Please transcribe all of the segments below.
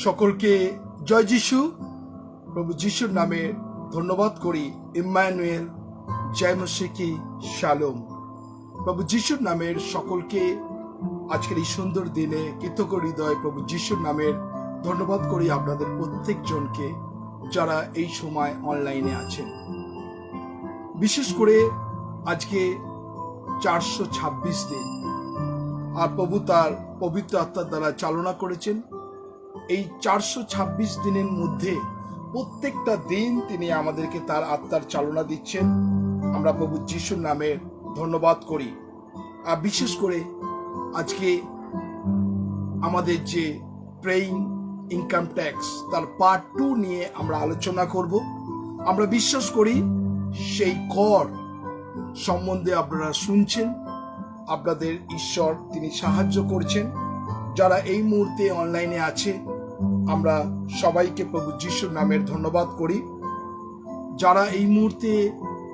সকলকে জয় যিশু। প্রভু যিশুর নামে ধন্যবাদ করি। ইম্মানুয়েল, জয় মসিহ কি শালোম। প্রভু যিশুর নামের সকলকে আজকের এই সুন্দর দিনে কৃতজ্ঞ হৃদয় প্রভু যিশুর নামের ধন্যবাদ করি আপনাদের প্রত্যেকজনকে যারা এই সময় অনলাইনে আছেন। বিশেষ করে আজকে 426 দিন আর প্রভু তার পবিত্র আত্মার দ্বারা চালনা করেছেন। এই 426 দিনের মধ্যে প্রত্যেকটা দিন তিনি আমাদেরকে তার আত্মার চালনা দিচ্ছেন। আমরা প্রভু যিশুর নামে ধন্যবাদ করি। আর বিশেষ করে আজকে আমাদের যে প্রেইং ইনকাম ট্যাক্স তার পার্ট 2 নিয়ে আমরা আলোচনা করব। আমরা বিশ্বাস করি সেই কর সম্বন্ধে আপনারা শুনছেন, আপনাদের ঈশ্বর তিনি সাহায্য করছেন। যারা এই মুহূর্তে অনলাইনে আছে আমরা সবাইকে প্রভু যিশুর নামের ধন্যবাদ করি। যারা এই মুহূর্তে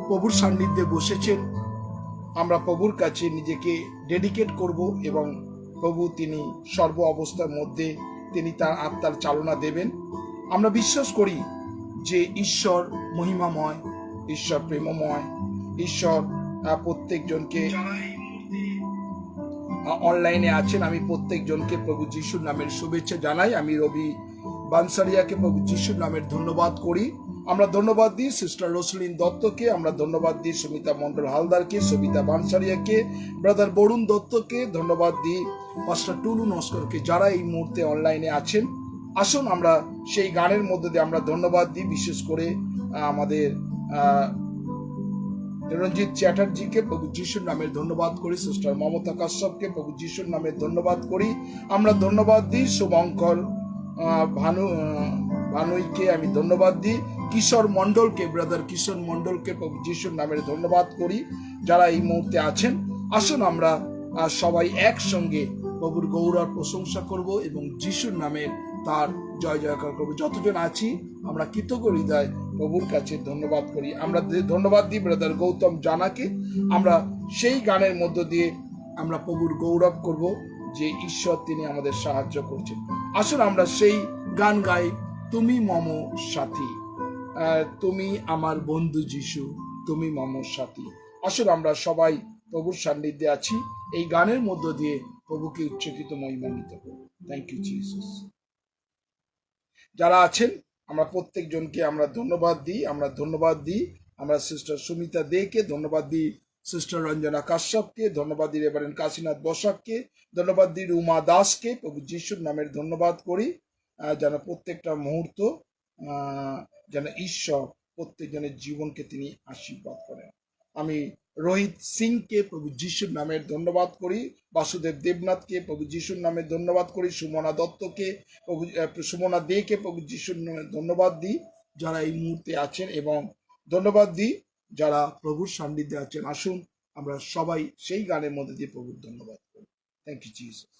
প্রভুর সান্নিধ্যে বসেছেন আমরা প্রভুর কাছে নিজেকে ডেডিকেট করব এবং প্রভু তিনি সর্ব অবস্থার মধ্যে তিনি তার আত্মার চালনা দেবেন। আমরা বিশ্বাস করি যে ঈশ্বর মহিমাময়, ঈশ্বর প্রেমময়, ঈশ্বর প্রত্যেকজনকে অনলাইনে আছেন আমি প্রত্যেকজনকে প্রভু যিশুর নামের শুভেচ্ছা জানাই। আমি রবি বানসারিয়াকে প্রভু যিশুর নামের ধন্যবাদ করি। আমরা ধন্যবাদ দিই সিস্টার রোসলিন দত্তকে, আমরা ধন্যবাদ দিই সুমিতা মন্ডল হালদারকে, সবিতা বানসারিয়াকে, ব্রাদার বরুণ দত্তকে, ধন্যবাদ দিই পাস্টার টুলু নস্করকে, যারা এই মুহূর্তে অনলাইনে আছেন। আসুন আমরা সেই গানের মধ্যে দিয়ে আমরা ধন্যবাদ দিই। বিশেষ করে আমাদের রঞ্জিত চ্যাটার্জিকে প্রভু যিশুর নামের ধন্যবাদ করি, সিস্টার মমতা কাশ্যপকে প্রভু যিশুর নামের ধন্যবাদ করি। আমরা ধন্যবাদ দিই শুভঙ্কর ভানুইকে আমি ধন্যবাদ দিই, কিশোর মন্ডলকে, ব্রাদার কিশোর মন্ডলকে প্রভু যিশুর নামের ধন্যবাদ করি যারা এই মুহূর্তে আছেন। আসুন আমরা সবাই একসঙ্গে প্রভুর গৌরব প্রশংসা করব এবং যিশুর নামের তার জয় জয়কার করবো। যতজন আছি আমরা কৃতজ্ঞ হৃদয় প্রভুর কাছে ধন্যবাদ করি। আমরা ধন্যবাদ দিই ব্রাদার গৌতম জানাকে। আমরা সেই গানের মধ্য দিয়ে আমরা প্রভুর গৌরব করব যে ঈশ্বর তিনি আমাদের সাহায্য করছেন। আসুন আমরা সেই গান গাই, তুমি মম সাথী, তুমি আমার বন্ধু যিশু, তুমি মম সাথী। আসুন আমরা সবাই প্রভুর সান্নিধ্যে আছি, এই গানের মধ্য দিয়ে প্রভুকে উচ্চকিত মহিমান্বিত করব। Thank you Jesus. যারা আছেন আমরা প্রত্যেকজনকে আমরা ধন্যবাদ দিই। আমরা সিস্টার সুমিতা দেকে ধন্যবাদ দিই, সিস্টার রঞ্জনা কাশ্যপকে ধন্যবাদ দিই, রেভারেন্ড কাশীনাথ বসাককে ধন্যবাদ দিই, রুমা দাসকে প্রভু যিশুর নামের ধন্যবাদ করি। যেন প্রত্যেকটা মুহূর্ত যেন ঈশ্বর প্রত্যেকজনের জীবনকে তিনি আশীর্বাদ করেন। আমি রোহিত সিংকে প্রভু যিশুর নামের ধন্যবাদ করি, বাসুদেব দেবনাথকে প্রভু যিশুর নামে ধন্যবাদ করি, সুমনা দত্তকে সুমনা দেকে প্রভু যিশুর নামে ধন্যবাদ দিই যারা এই মুহূর্তে আছেন, এবং ধন্যবাদ দিই যারা প্রভুর সান্নিধ্যে আছেন। আসুন আমরা সবাই সেই গানের মধ্যে দিয়ে প্রভুর ধন্যবাদ করি। Thank you Jesus.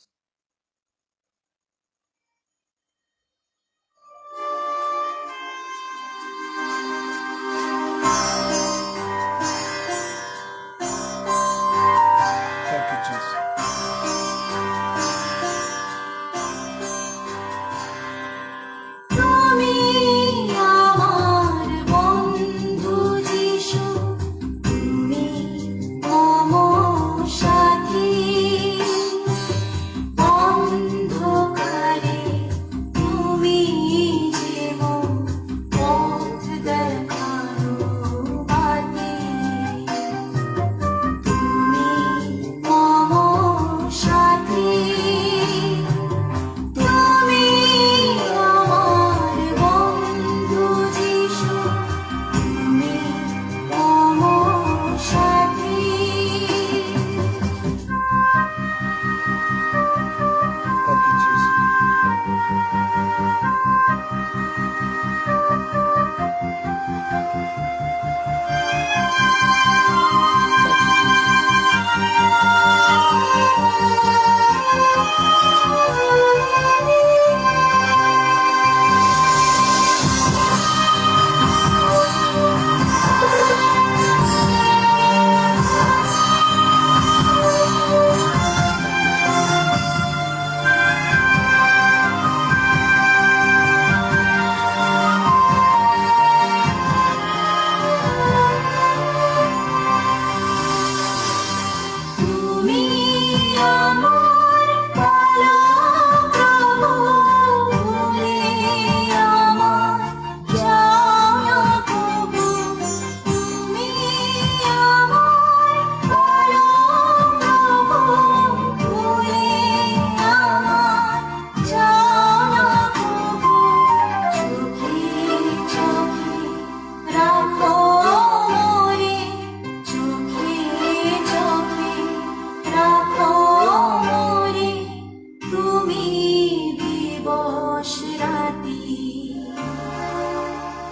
সাথী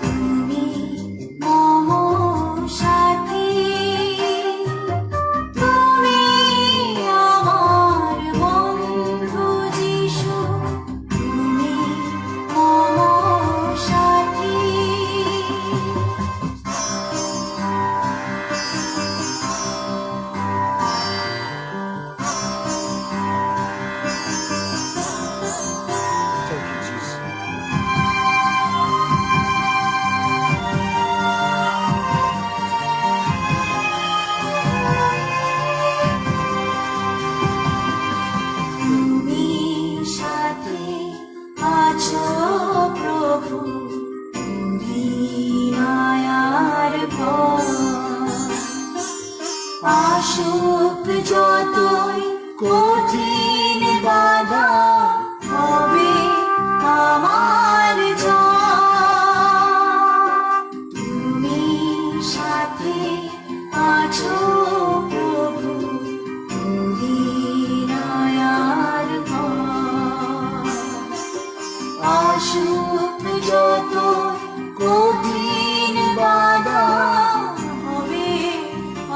তুমি মম সাথী তুমি আমার বন্ধু যিশু তুমি মম সাথী Thank you, Jesus. তুমি সাথে আছো প্রভু তুমি মায়ার পথ আসুক যতই কঠিন বাধা হবে আমার জয় তুমি সাথে আছো প্রভু তুমি মায়ার পথ আসুক যতই কঠিন বাধা হবে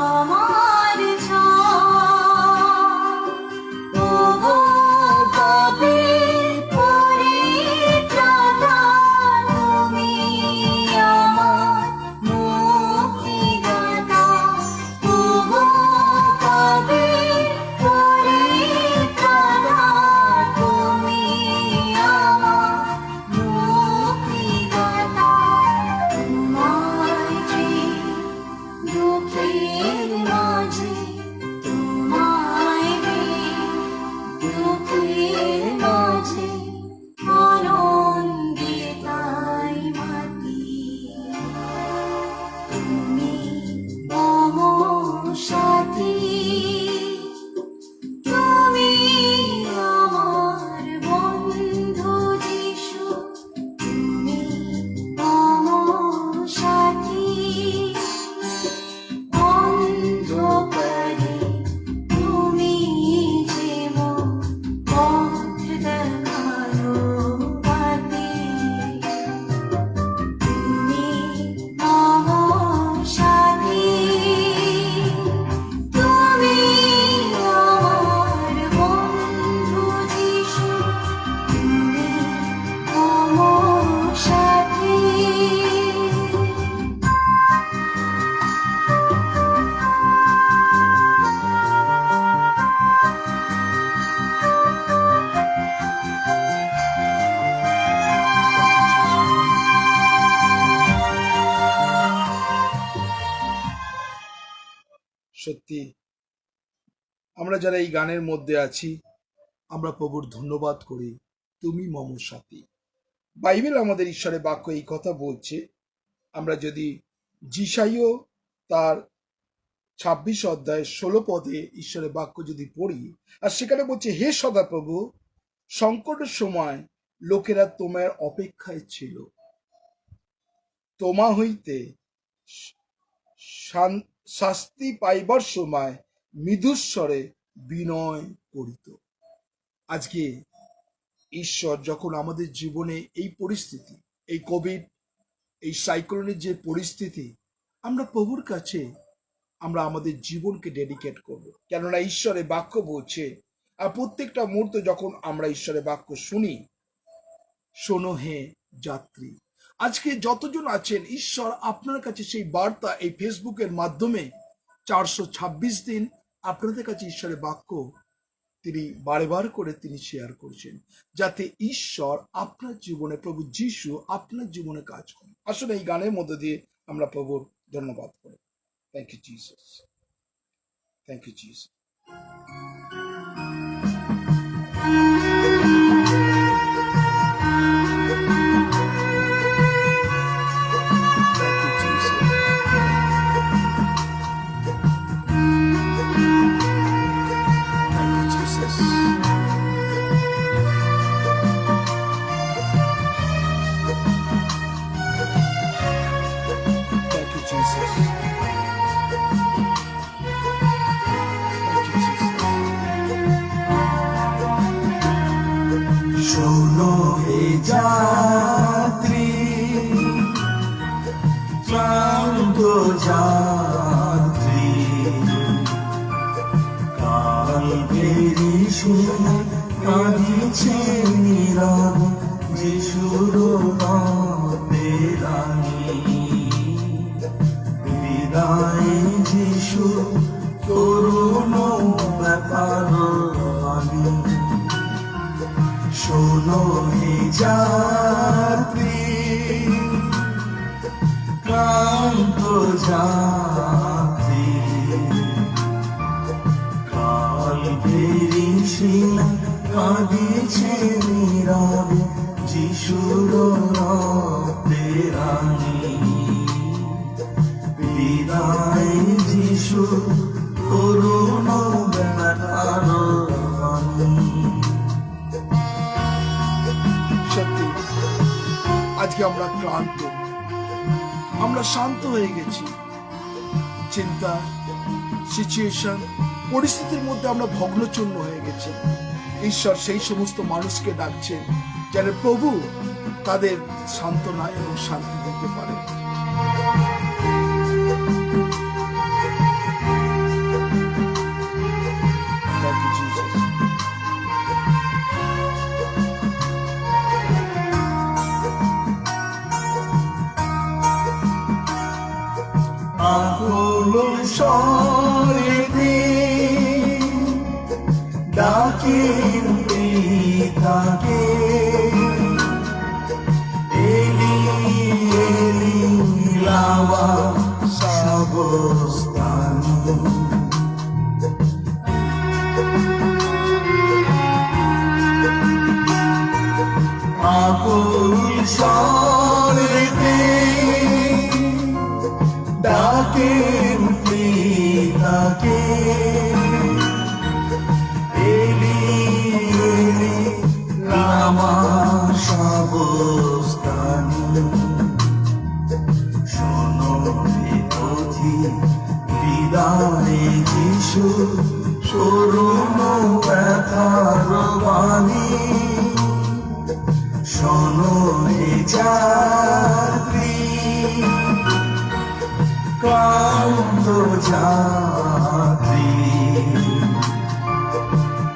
আমার জয় ওগো পাপী পরিত্রাতা তুমি আমার মুক্তিদাতা ওগো পাপী পরিত্রাতা তুমি আমার মুক্তিদাতা তোমায় দুঃখের মাঝে তোমায় দুঃখের মাঝে আনন্দে তাই মাতি তুমি মম সাথী তুমি আমার বন্ধু যিশু তুমি মম সাথী অন্ধকারে তুমি যেমন পথ দেখানো বাতি তুমি মম সাথী তুমি আমার বন্ধু যিশু তুমি মম সাথী সত্যি আমরা যারা এই গানের মধ্যে আছি আমরা প্রভুর ধন্যবাদ করি তুমি মম সাথী বাইবেল আমাদের ঈশ্বরের বাক্য এই কথা বলছে আমরা যদি যিশাইও তার 26 অধ্যায় 16 পদে ঈশ্বরের বাক্য যদি পড়ি আর সেখানে বলছে হে সদাপ্রভু সংকটের সময় লোকেরা তোমার অপেক্ষায় ছিল তোমা হইতে শাস্তি পাইবার সময় মৃদুস্বরে বিনয় করিত আজকে ঈশ্বর যখন আমাদের জীবনে এই পরিস্থিতি এই কোভিড এই সাইক্লোনের যে পরিস্থিতি আমরা প্রভুর কাছে আমরা আমাদের জীবনকে ডেডিকেট করব কেননা ঈশ্বরের বাক্য বলছে আর প্রত্যেকটা মুহূর্ত যখন আমরা ঈশ্বরের বাক্য শুনি শোনো হে যাত্রী আজকে যতজন আছেন ঈশ্বর আপনার কাছে সেই বার্তা এই ফেসবুকের মাধ্যমে 426 দিন আপনাদের কাছে ঈশ্বরের বাক্য তিনি বারবার করে তিনি শেয়ার করছেন যাতে ঈশ্বর আপনার জীবনে প্রভু যিশু আপনার জীবনে কাজ করেন আসলে এই গানের মধ্য দিয়ে আমরা প্রভুর ধন্যবাদ করি thank you Jesus thank you Jesus শোনো হে যাত্রী, ক্লান্ত যাত্রী, কালভেরি শুনে কাঁদিছে নীরব যিশুর রক্তে রাঙি। বিদায় যিশু করুণ ব্যাপার আমি। শোনো হে যাত্রী, ক্লান্ত যাত্রী, কালভেরি শিলা কাঁদিছে নীরব যিশুর রক্তে রাঙি। বিদায় যিশু করুণ ব্যাপার আমি। সত্যি আজকে আমরা ক্লান্ত, আমরা শান্ত হয়ে গেছি। চিন্তা, সিচুয়েশন, পরিস্থিতির মধ্যে আমরা ভগ্নচূর্ণ হয়ে গেছি। ঈশ্বর সেই সমস্ত মানুষকে ডাকছেন যেন প্রভু তাদের সান্ত্বনা এবং শান্তি দিতে পারে। Thank you, Jesus. আকুল স্বরে ডাকে পিতাকে, এলি এলি লামা সাবস্তানি। আকুল স্বরে ডাকে পিতাকে, এলি এলি লামা সাবস্তানি। শোনো হে পথিক, বিদায় যিশু করুণ ব্যথার বাণী। শোনো হে যাত্রী, ক্লান্ত যাত্রী,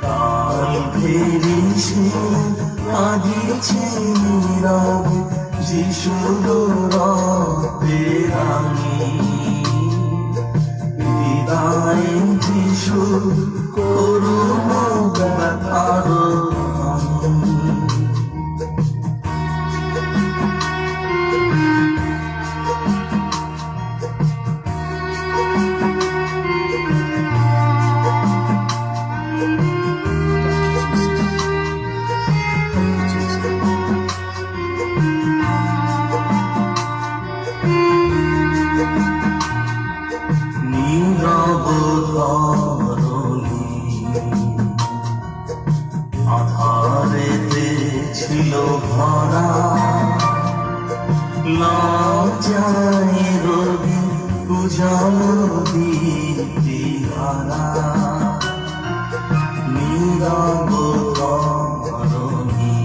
কালভেরি শিলা কাঁদিছে নীরব যিশুর রক্তে রাঙি। বিদায় যিশু করুণ ব্যথার আমি। নীরব ধরণী আধারেতে ছিল ভরা, লজ্জায় রবি উজাল দিহারা। নীরব ধরণী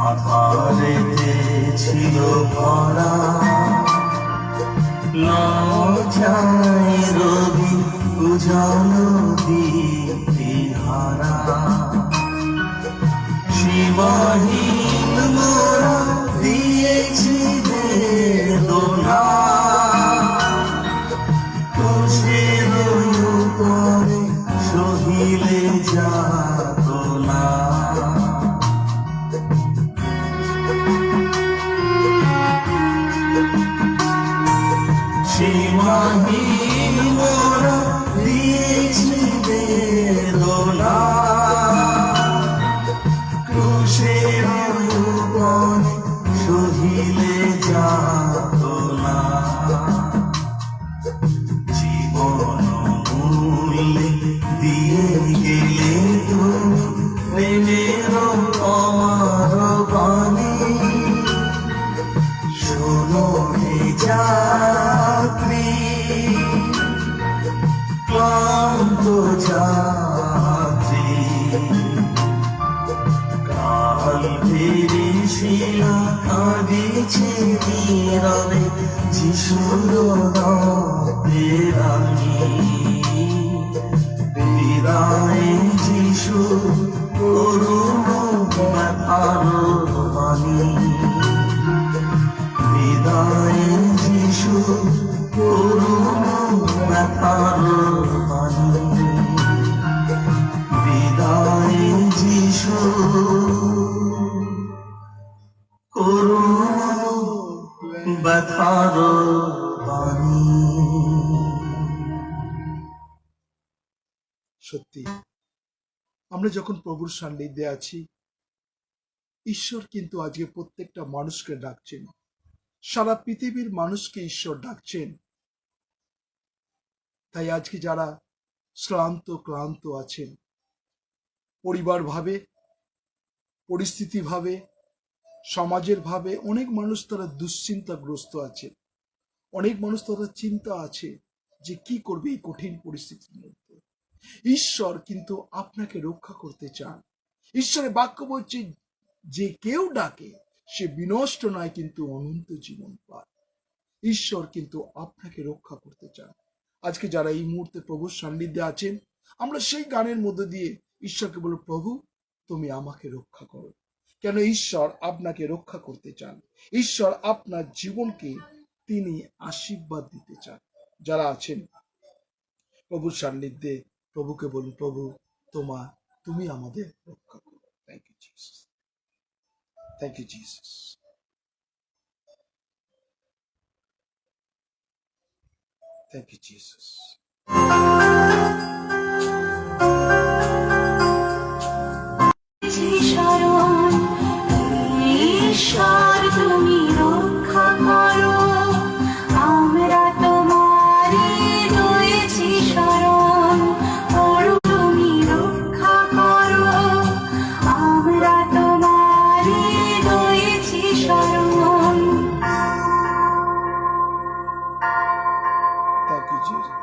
আধারেতে ছিল ভরা, লজ্জায় রবি উজাল দিহারা। সীমাহীন মোরা দিয়েছি বেদনা, ক্রুশের উপরে সহিলে যাতনা। সীমাহীন মোরা দিয়েছি বেদনা, ক্রুশের ফেরেশিরা কাঁদিছে নীরবে যিশুর রক্তে রাঙিয়ে। বিদায় যিশু করুণ ব্যথার বাণী, বিদায় যিশু করুণ ব্যথার বাণী, বিদায় যিশু করুণ ব্যথার বাণী। সত্যি আমরা যখন প্রভুর সান্নিধ্যে আছি, ঈশ্বর কিন্তু আজকে প্রত্যেকটা মানুষকে ডাকছেন, সারা পৃথিবীর মানুষকে ঈশ্বর ডাকছেন। তাই আজকে যারা শ্রান্ত ক্লান্ত আছেন, পরিবার ভাবে, পরিস্থিতি ভাবে, সমাজের ভাবে, অনেক মানুষ তারা দুশ্চিন্তাগ্রস্ত আছে, অনেক মানুষ তারা চিন্তা আছে যে কি করবে এই কঠিন পরিস্থিতির মধ্যে। ঈশ্বর কিন্তু আপনাকে রক্ষা করতে চান। ঈশ্বরের বাক্য বলছে যে কেউ ডাকে সে বিনষ্ট নয় কিন্তু অনন্ত জীবন পায়। ঈশ্বর কিন্তু আপনাকে রক্ষা করতে চান। আজকে যারা এই মুহূর্তে প্রভুর সান্নিধ্যে আছেন, আমরা সেই গানের মধ্যে দিয়ে ঈশ্বরকে বলব, প্রভু তুমি আমাকে রক্ষা করো। কেন ঈশ্বর আপনাকে রক্ষা করতে চান, ঈশ্বর আপনার জীবনকে তিনি আশীর্বাদ দিতে চান। যারা আছেন প্রভুর সান্নিধ্যে, প্রভুকে বলুন, প্রভু তুমি আমাদের রক্ষা করো। Thank you Jesus, thank you Jesus, thank you Jesus. শরণ ঈশ্বর তুমি রক্ষা করো, আমরা তোমারই রয়েছি শরণ। করো তুমি রক্ষা করো, আমরা তোমারই রয়েছি শরণ। Thank you Jesus.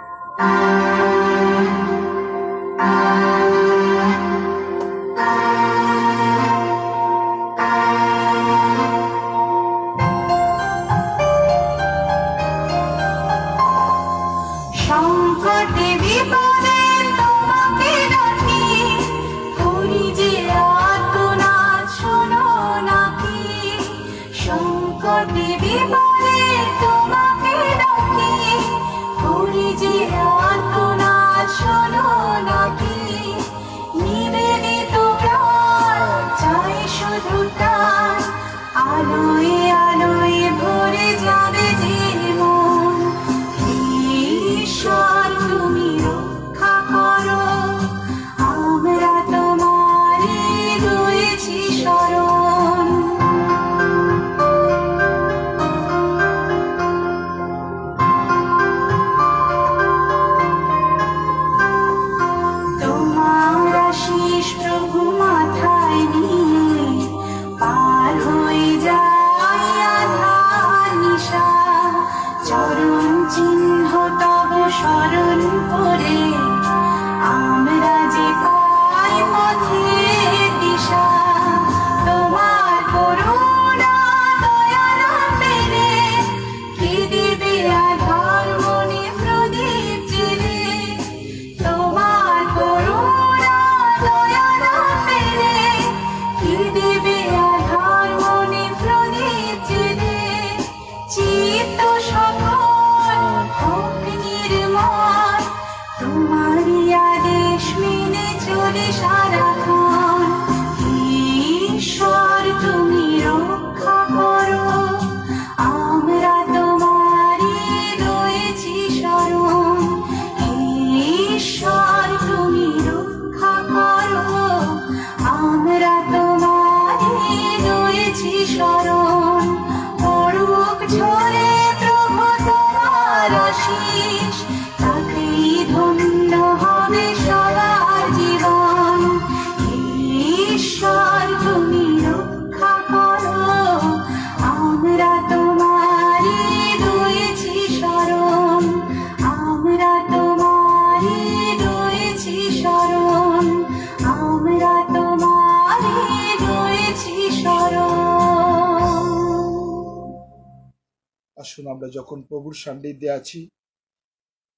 আসুন আমরা যখন প্রভুর সান্নিধ্যে আছি,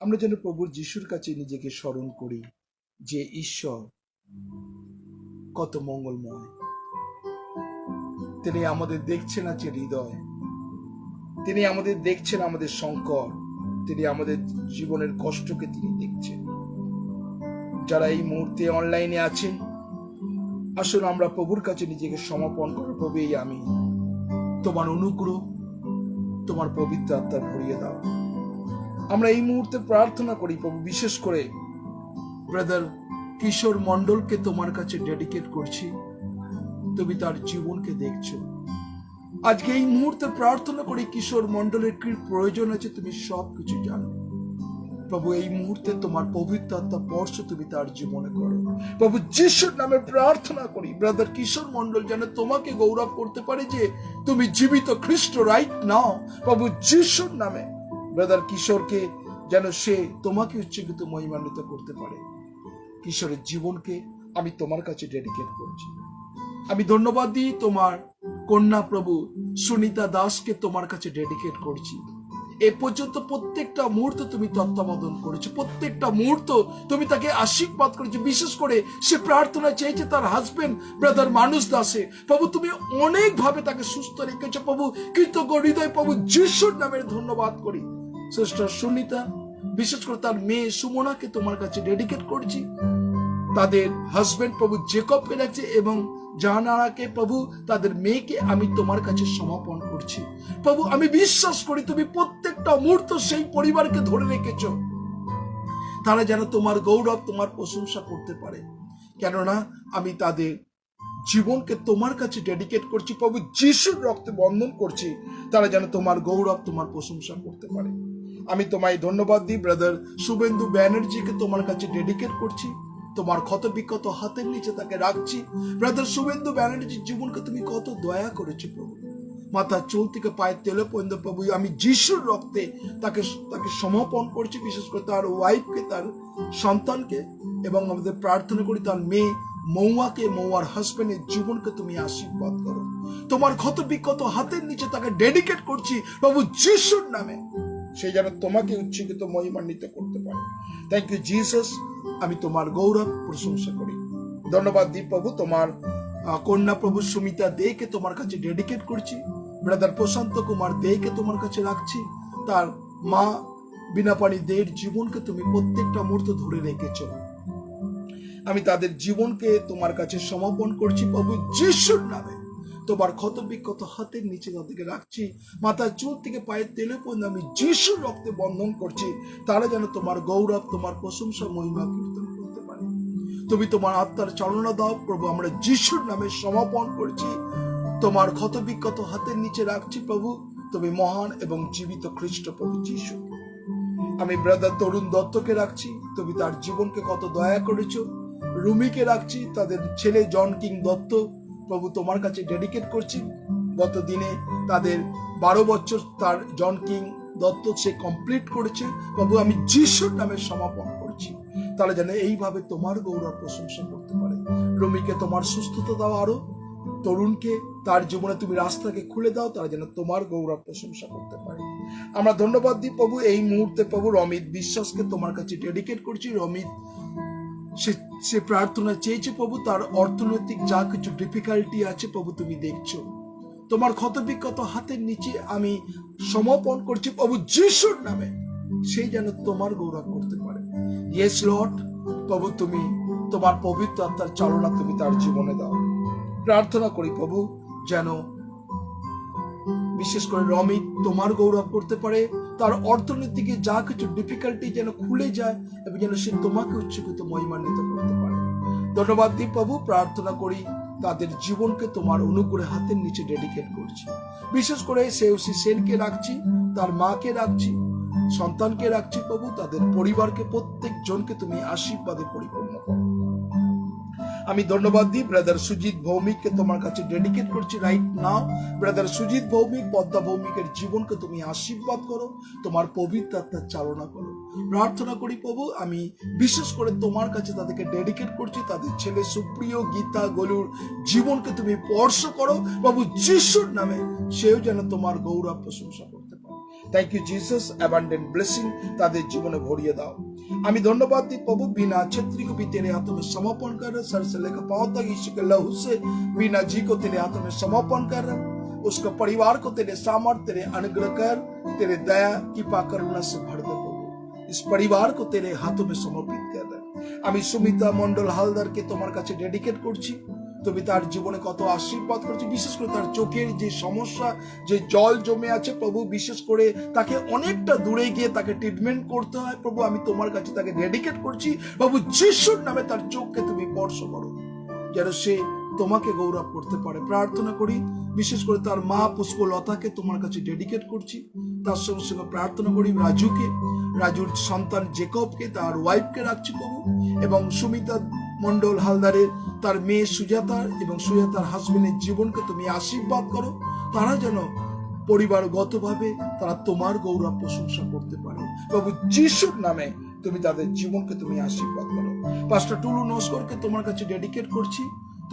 আমরা যেন প্রভুর যিশুর কাছে নিজেকে স্মরণ করি যে ঈশ্বর কত মঙ্গলময়। তিনি আমাদের দেখছেন আছে হৃদয়, তিনি আমাদের দেখছেন আমাদের সংকট, তিনি আমাদের জীবনের কষ্টকে তিনি দেখছেন। যারা এই মুহূর্তে অনলাইনে আছেন, আসুন আমরা প্রভুর কাছে নিজেকে সমর্পণ করব। প্রভু, এই আমি তোমার অনুগ্রহ, তোমার পবিত্র আত্মা ভরিয়ে দাও। আমরা এই মুহূর্তে প্রার্থনা করি প্রভু, বিশেষ করে ব্রাদার কিশোর মন্ডলকে তোমার কাছে ডেডিকেট করছি। তুমি তার জীবনকে দেখছো। আজকে এই মুহূর্তে প্রার্থনা করি কিশোর মন্ডলের কি প্রয়োজন আছে তুমি সবকিছু জানো। প্রভু, এই মুহূর্তে তোমার পবিত্র আত্মা স্পর্শ তুমি তার জীবনে করো। প্রভু যিশুর নামে প্রার্থনা করি ব্রাদার কিশোর মন্ডল যেন তোমাকে গৌরব করতে পারে যে তুমি জীবিত খ্রিস্ট রাইট নাও। প্রভু যিশুর নামে ব্রাদার কিশোরকে যেন সে তোমাকে উচ্চকিত মহিমান্বিত করতে পারে। কিশোরের জীবনকে আমি তোমার কাছে ডেডিকেট করছি। আমি ধন্যবাদ দিই তোমার কন্যা প্রভু সুনিতা দাসকে তোমার কাছে ডেডিকেট করছি। এ পর্যন্ত প্রত্যেকটা মুহূর্ত তুমি তত্ত্বাবধান করেছো, প্রত্যেকটা মুহূর্ত তুমি তাকে আশীর্বাদ করেছো। বিশেষ করে সে প্রার্থনা চেয়েছে তার হাজবেন্ড ব্রাদার মানুষ দাসে। প্রভু, তুমি অনেক ভাবে তাকে সুস্থ রেখেছো। প্রভু, কৃতজ্ঞ হৃদয় প্রভু যিশুর নামে ধন্যবাদ করি। সিস্টার সুনিতা, বিশেষ করে তার মেয়ে সুমনাকে তোমার কাছে ডেডিকেট করছি। তাদের হাজবেন্ড প্রভু জেকবকে রাখছে এবং জাহানারাকে প্রভু তাদের মেয়েকে আমি তোমার কাছে সমর্পণ করছি। প্রভু, আমি বিশ্বাস করি তুমি প্রত্যেকটা মুহূর্ত সেই পরিবারকে ধরে রেখেছো, তারা যেন তোমার গৌরব তোমার প্রশংসা করতে পারে। কেননা আমি তাদের জীবনকে তোমার কাছে ডেডিকেট করছি প্রভু, যিশুর রক্তে বন্ধন করছি, তারা যেন তোমার গৌরব তোমার প্রশংসা করতে পারে। আমি তোমায় ধন্যবাদ দিই ব্রাদার শুভেন্দু ব্যানার্জিকে তোমার কাছে ডেডিকেট করছি। তোমার ক্ষত বিক্ষত হাতের নিচে তাকে রাখছি। ব্রাদার শুভেন্দু ব্যানার্জির জীবনকে তুমি কত দয়া করেছো প্রভু, মাথার চুল থেকে পায়ের তেলে পর্যন্ত প্রভু আমি যিশুর রক্তে তাকে সমর্পণ করছি। বিশেষ করে তার ওয়াইফকে, তার সন্তানকে, এবং আমাদের প্রার্থনা করি তার মেয়ে মৌয়াকে, মৌয়ার হাজবেন্ডের জীবনকে তুমি আশীর্বাদ করো। তোমার ক্ষত বিক্ষত হাতের নিচে তাকে ডেডিকেট করছি প্রভু যিশুর নামে, সে যেন তোমাকে উচ্চকিত মহিমান্বিত করতে পারে। Thank you Jesus. আমি তোমার গৌরব প্রশংসা করি। ধন্যবাদ দিই প্রভু তোমার কন্যা প্রভু সুমিতা দেকে তোমার কাছে ডেডিকেট করছি। ব্রাদার প্রশান্ত কুমার দেকে তোমার কাছে রাখছি। তার মা বিনাপানি দের জীবনকে তুমি প্রত্যেকটা মুহূর্ত ধরে রেখেছো। আমি তাদের জীবনকে তোমার কাছে সমর্পণ করছি প্রভু যিশুর নামে। তোমার ক্ষত বিক্ষত হাতের নিচে তাদেরকে রাখছি। মাথার চুল থেকে পায়ের তেলে পর্যন্ত আমি যিশুর রক্তে বন্ধন করছি, তারা যেন তোমার গৌরব তোমার প্রশংসা মহিমা কীর্তন করতে পারে। তুমি তোমার আত্মার চালনা দাও প্রভু, আমরা যিশুর নামে সমর্পণ করছি। তোমার ক্ষত বিক্ষত হাতের নিচে রাখছি প্রভু, তুমি মহান এবং জীবিত খ্রিস্ট প্রভু যিশু। আমি ব্রাদার তরুণ দত্তকে রাখছি, তুমি তার জীবনকে কত দয়া করেছো। রুমিকে রাখছি, তাদের ছেলে জন কিং দত্ত প্রভু তোমার কাছে ডেডিকেট করছি। গত দিনে তাদের 12 বছর তার জন কিং দত্ত সে কমপ্লিট করেছে প্রভু, আমি যিশুর নামে সমর্পণ করছি, তারা যেন এইভাবে তোমার গৌরব প্রশংসা করতে পারে। রুমিকে তোমার সুস্থতা দাও, আরো তরুণকে তার জীবনে তুমি রাস্তাকে খুলে দাও, তারা যেন তোমার গৌরব প্রশংসা করতে পারে। আমরা ধন্যবাদ দিই প্রভু এই মুহূর্তে প্রভু রমিত বিশ্বাসকে তোমার কাছে ডেডিকেট করছি। রমিত সে প্রার্থনা চেয়েছে প্রভু, তার অর্থনৈতিক যা কিছু ডিফিকাল্টি আছে প্রভু তুমি দেখছো। তোমার ক্ষত বিক্ষত হাতের নিচে আমি সমর্পণ করছি প্রভু যিশুর নামে, সেই যেন তোমার গৌরব করতে পারে। ইয়েস লর্ড প্রভু, তুমি তোমার পবিত্র আত্মার চালনা তুমি তার জীবনে দাও। প্রার্থনা করি প্রভু যেন বিশেষ করে রমিত তোমার গৌরব করতে পারে, তার অর্থনীতিকে যা কিছু ডিফিকাল্টি যেন খুলে যায় এবং যেন সে তোমাকে উচ্চকিত মহিমান্বিত করতে পারে। ধন্যবাদ দিই প্রভু, প্রার্থনা করি তাদের জীবনকে তোমার অনুগ্রহে হাতের নিচে ডেডিকেট করছি। বিশেষ করে সেউসি সেনকে রাখছি, তার মাকে রাখছি, সন্তানকে রাখছি প্রভু, তাদের পরিবারকে প্রত্যেক জনকে তুমি আশীর্বাদে পরিপূর্ণ করো। আমি ধন্যবাদ দিই ব্রাদার সুজিত ভৌমিককে তোমার কাছে ডেডিকেট করছি right now. Brother Sujit Bhowmik, Padma ভৌমিকের জীবনকে তুমি আশীর্বাদ করো, তোমার পবিত্র আত্মার চালনা করো। প্রার্থনা করি প্রভু, আমি বিশেষ করে তোমার কাছে তাদেরকে ডেডিকেট করছি। তাদের ছেলে সুপ্রিয়, গীতা, গলুর জীবনকে তুমি স্পর্শ করো প্রভু যিশুর নামে, সেও যেন তোমার গৌরব প্রশংসা করতে পারে। Thank you Jesus, abundant blessing তাদের জীবনে ভরিয়ে দাও। আমি ধন্যবাদ दी प्रभु बीना छेत्री को भी तेरे हाथों में समर्पण कर रहा, सर से लेकर पांव तक यीशु के लहू से बीना जी को तेरे हाथों में समर्पण कर रहा, उसका परिवार को तेरे सामर्थ, तेरे अनुग्रह कर, तेरे दया कृपा करुणा से भर दे प्रभु। इस परिवार को तेरे हाथों में समर्पित कर रहा। আমি সুমিতা মন্ডল হালদারকে তোমার কাছে ডেডিকেট করছি। তুমি তার জীবনে কত আশীর্বাদ করছো, বিশেষ করে তার চোখের যে সমস্যা, যে জল জমে আছে প্রভু, বিশেষ করে তাকে অনেকটা দূরে গিয়ে তাকে ট্রিটমেন্ট করতে হয় প্রভু, আমি তোমার কাছে তাকে ডেডিকেট করছি প্রভু। যিশুর নামে তার চোখকে তুমি স্পর্শ করো, যেন সে তোমাকে গৌরব করতে পারে। প্রার্থনা করি বিশেষ করে তার মা পুষ্পলতাকে তোমার কাছে ডেডিকেট করছি। তার সঙ্গে সঙ্গে প্রার্থনা করি রাজুর সন্তান জেকবকে, তার ওয়াইফকে রাখছি প্রভু, এবং সুমিতা মন্ডল হালদারের তার মেয়ে সুজাতার এবং সুজাতার হাজবেন্ডের জীবনকে তুমি আশীর্বাদ করো। তারা যেন পরিবারগতভাবে তারা তোমার গৌরব প্রশংসা করতে পারে প্রভু। যিশুর নামে তুমি তাদের জীবনকে তুমি আশীর্বাদ করো। পাস্টার টুলু নস্করকে তোমার কাছে ডেডিকেট করছি।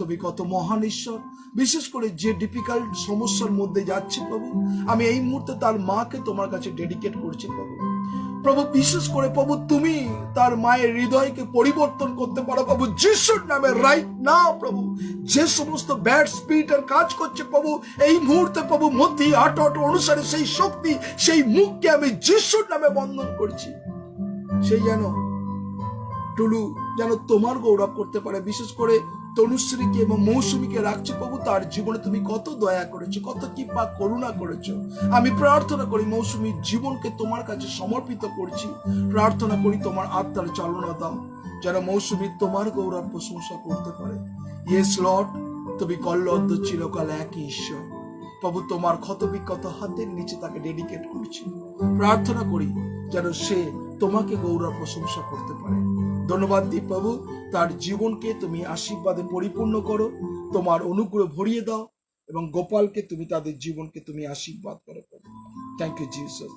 তুমি কত মহান ঈশ্বর, বিশেষ করে যে ডিফিকাল্ট সমস্যার মধ্যে যাচ্ছে প্রভু, আমি এই মুহূর্তে তার মাকে তোমার কাছে ডেডিকেট করছি প্রভু। প্রভু বিশেষ করে প্রভু তুমি তার মায়ের হৃদয়কে পরিবর্তন করতে পারো প্রভু যিশুর নামে রাইট নাও প্রভু। যে সমস্ত ব্যাড স্পিরিটের কাজ করছে প্রভু এই মুহূর্তে প্রভু মধ্যে আট অনুসারে সেই শক্তি, সেই মুখকে আমি যিশুর নামে বন্ধন করছি। সেই যেন টুলু যেন তোমার গৌরব করতে পারে। বিশেষ করে তনুশ্রীকে এবং মৌসুমীকে রাখছে প্রভু, তার জীবনে তুমি কত দয়া করেছো, কত কৃপা করুণা করেছো। আমি প্রার্থনা করি মৌসুমীর জীবনকে তোমার কাছে সমর্পিত করছি। প্রার্থনা করি তোমার আত্মার চালনা দাও, যেন মৌসুমী তোমার গৌরব প্রশংসা করতে পারে। ইয়েস লর্ড, তুমি কল্লদ্দ চিরকাল একই ঈশ্বর প্রভু। তোমার ক্ষতবিক্ষত হাতের নিচে তাকে ডেডিকেট করছি। প্রার্থনা করি যেন সে তোমাকে গৌরব প্রশংসা করতে পারে। ধন্যবাদ দিই প্রভু, তার জীবনকে তুমি আশীর্বাদে পরিপূর্ণ করো, তোমার অনুগ্রহ ভরিয়ে দাও, এবং গোপালকে তুমি তাদের জীবনকে তুমি আশীর্বাদ করো প্রভু। Thank you Jesus.